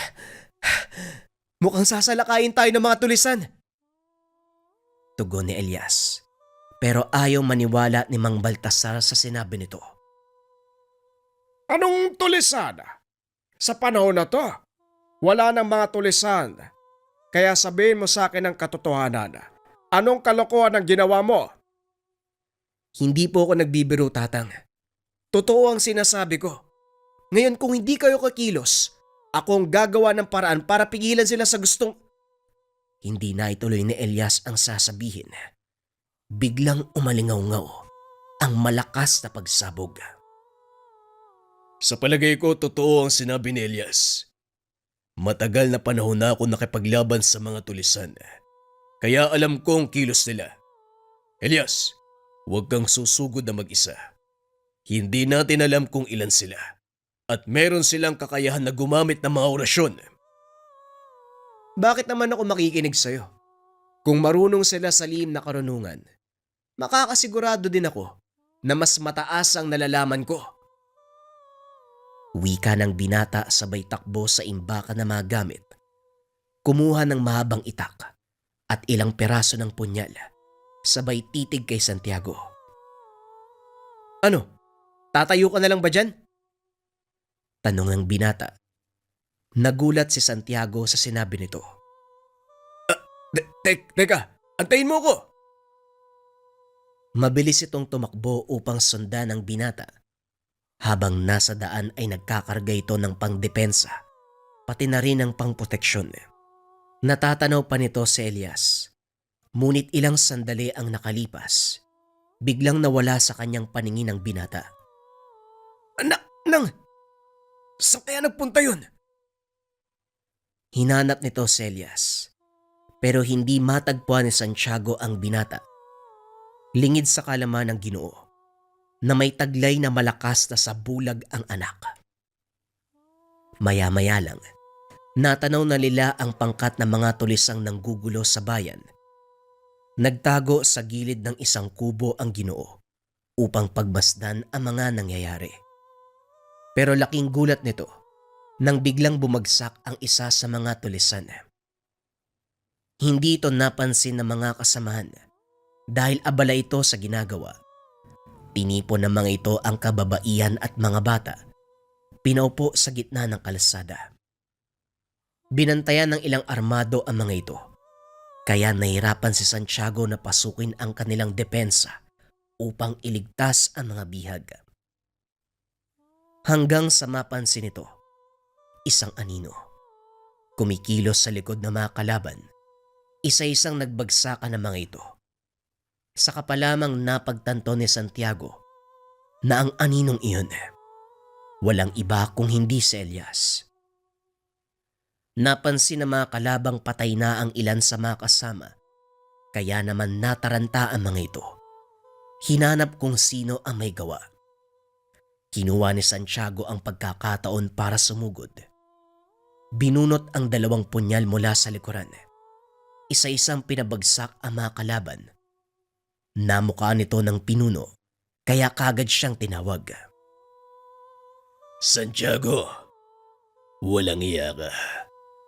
mukhang sasalakayin tayo ng mga tulisan. Tugon ni Elias. Pero ayaw maniwala ni Mang Baltasar sa sinabi nito. Anong tulisan? Sa panahon na to, wala nang mga tulisan. Kaya sabihin mo sa akin ang katotohanan. Anong kalokohan ang ginawa mo? Hindi po ako nagbibiro, Tatang. Totoo ang sinasabi ko. Ngayon kung hindi kayo kakilos, ako ang gagawa ng paraan para pigilan sila sa gustong... Hindi na ituloy ni Elias ang sasabihin. Biglang umalingaw-ngaw ang malakas na pagsabog. Sa palagay ko, totoo ang sinabi ni Elias. Matagal na panahon na ako nakipaglaban sa mga tulisan. Kaya alam ko ang kilos nila. Elias, huwag kang susugod na mag-isa. Hindi natin alam kung ilan sila. At meron silang kakayahan na gumamit ng mga orasyon. Bakit naman ako makikinig sa'yo? Kung marunong sila sa lihim na karunungan, makakasigurado din ako na mas mataas ang nalalaman ko. Wika ng binata sabay takbo sa imbakan na mga gamit. Kumuha ng mahabang itak at ilang peraso ng punyal, sabay titig kay Santiago. Ano? Tatayo ka na lang ba dyan? Tanong ng binata. Nagulat si Santiago sa sinabi nito. Teka, antayin mo ko! Mabilis itong tumakbo upang sundan ng binata. Habang nasa daan ay nagkakarga ito ng pangdepensa, pati na rin ng pangproteksyon. Natatanaw pa nito si Elias. Ngunit ilang sandali ang nakalipas. Biglang nawala sa kanyang paningin ang binata. Saan kaya nagpunta yun? Hinanap nito si Elias. Pero hindi matagpuan ni Santiago ang binata. Lingid sa kalaman ng Ginoo na may taglay na malakas na sabulag ang anak. Maya-maya lang, natanaw na nila ang pangkat ng mga tulisang nanggugulo sa bayan. Nagtago sa gilid ng isang kubo ang Ginoo upang pagmasdan ang mga nangyayari. Pero laking gulat nito nang biglang bumagsak ang isa sa mga tulisan. Hindi ito napansin ng mga kasamahan dahil abala ito sa ginagawa. Tinipon ng mga ito ang kababaihan at mga bata. Pinaupo sa gitna ng kalsada. Binantayan ng ilang armado ang mga ito. Kaya nahirapan si Santiago na pasukin ang kanilang depensa upang iligtas ang mga bihag. Hanggang sa mapansin ito, isang anino. Kumikilos sa likod ng mga kalaban. Isa-isang nagbagsakan ng mga ito. Saka pa lamang napagtanto ni Santiago na ang aninong iyon walang iba kung hindi si Elias. Napansin ng mga kalabang patay na ang ilan sa mga kasama, kaya naman nataranta ang mga ito. Hinanap kung sino ang may gawa. Kinuha ni Santiago ang pagkakataon para sumugod. Binunot ang 2 punyal mula sa likuran. Isa-isang pinabagsak ang mga kalaban. Namukha nito ng pinuno, kaya kagad siyang tinawag. Santiago, walang iya ka.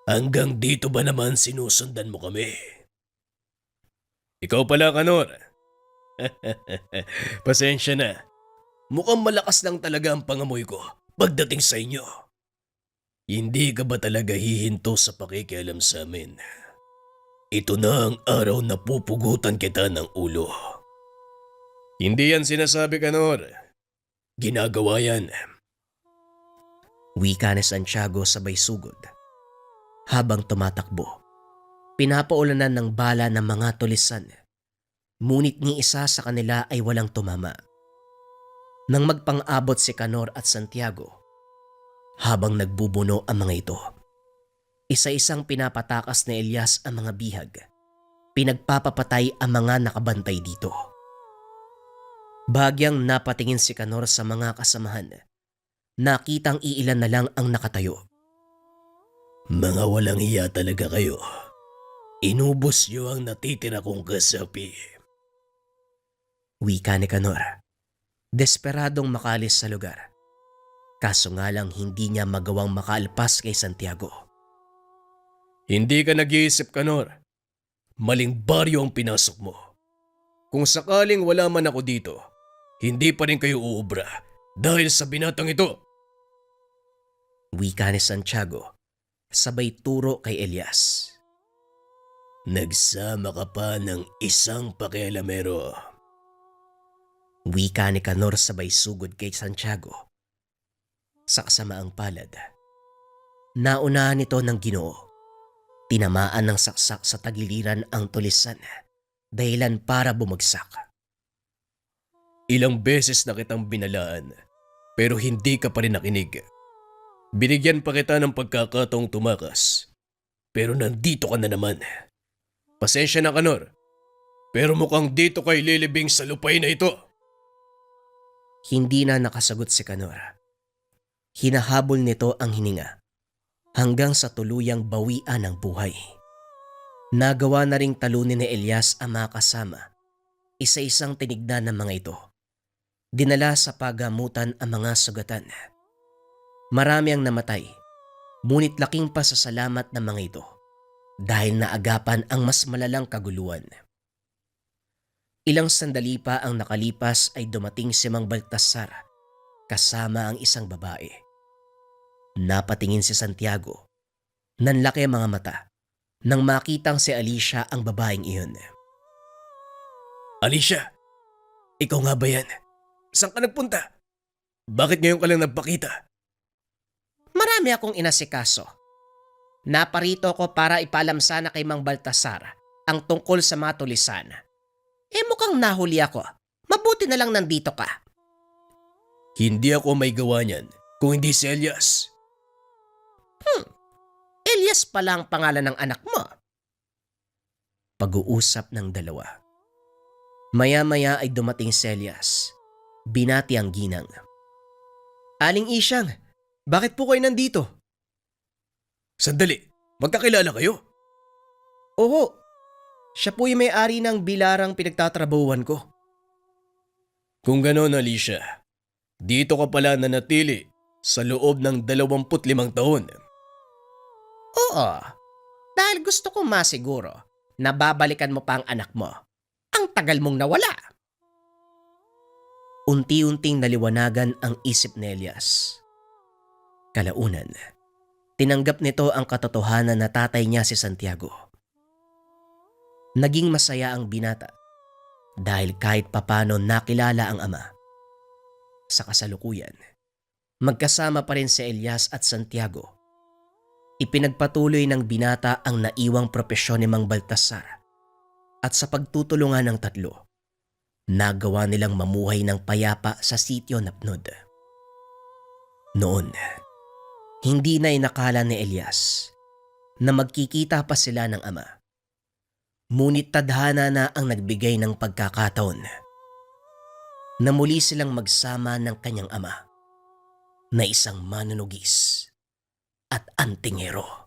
Hanggang dito ba naman sinusundan mo kami? Ikaw pala, Kanor. Pasensya na. Mukhang malakas lang talaga ang pangamoy ko pagdating sa inyo. Hindi ka ba talaga hihinto sa pakikialam sa amin? Ito na ang araw na pupugutan kita ng ulo. Hindi yan sinasabi, Kanor. Ginagawa yan. Wika ni Santiago sabay sugod. Habang tumatakbo, pinapaulanan ng bala ng mga tulisan. Ngunit ni isa sa kanila ay walang tumama. Nang magpang-abot si Kanor at Santiago, habang nagbubuno ang mga ito, isa-isang pinapatakas ni Elias ang mga bihag. Pinagpapapatay ang mga nakabantay dito. Bagyang napatingin si Kanor sa mga kasamahan. Nakitang iilan na lang ang nakatayo. Mga walang hiya talaga kayo. Inubos niyo ang natitira kong kasapi. Wika ni Kanor. Desperadong makalis sa lugar. Kaso nga lang hindi niya magawang makaalpas kay Santiago. Hindi ka nag-iisip, Kanor. Maling baryo ang pinasok mo. Kung sakaling wala man ako dito, hindi pa rin kayo uubra dahil sa binatang ito. Wika ni Santiago, sabay turo kay Elias. Nagsama ka pa ng isang pakialamero. Wika ni Kanor sabay sugod kay Santiago. Sa kasamaang palad, naunahan nito ng Ginoo. Tinamaan ng saksak sa tagiliran ang tulisan, dahilan para bumagsak. Ilang beses na kitang binalaan, pero hindi ka pa rin nakinig. Binigyan pa kita ng pagkakataong tumakas, pero nandito ka na naman. Pasensya na, Kanor, pero mukhang dito kay lilibing sa lupain na ito. Hindi na nakasagot si Kanor. Hinahabol nito ang hininga hanggang sa tuluyang bawian ng buhay. Nagawa na ring talunin ni Elias ang mga kasama. Isa-isang tinignan ng mga ito. Dinala sa pagamutan ang mga sugatan. Marami ang namatay, ngunit laking pasasalamat ng mga ito dahil naagapan ang mas malalang kaguluhan. Ilang sandali pa ang nakalipas ay dumating si Mang Baltasar kasama ang isang babae. Napatingin si Santiago. Nanlaki ang mga mata nang makitang si Alicia ang babaeng iyon. Alicia, ikaw nga ba yan? Saan ka nagpunta? Bakit ngayon ka lang nagpakita? Marami akong inasikaso. Naparito ko para ipaalam sana kay Mang Baltasar ang tungkol sa mga tulisan. Mukhang nahuli ako. Mabuti na lang nandito ka. Hindi ako may gawa niyan kung hindi si Elias. Elias pala ang pangalan ng anak mo. Pag-uusap ng dalawa. Maya-maya ay dumating si Elias. Binati ang ginang. Aling Isyang, bakit po kayo nandito? Sandali, magkakilala kayo? Oo, siya po yung may-ari ng bilarang pinagtatrabahuan ko. Kung gano'n, Alicia, dito ka pala nanatili sa loob ng 25 taon. Oo, dahil gusto ko masiguro na babalikan mo pa ang anak mo. Ang tagal mong nawala. Unti-unting naliwanagan ang isip ni Elias. Kalaunan, tinanggap nito ang katotohanan na tatay niya si Santiago. Naging masaya ang binata dahil kahit papano nakilala ang ama. Sa kasalukuyan, magkasama pa rin si Elias at Santiago. Ipinagpatuloy ng binata ang naiwang propesyon ni Mang Baltasar at sa pagtutulungan ng tatlo, nagawa nilang mamuhay ng payapa sa sitio Napnod. Noon, hindi na inakala ni Elias na magkikita pa sila ng ama. Ngunit tadhana na ang nagbigay ng pagkakataon na muli silang magsama ng kanyang ama na isang manunugis at antingero.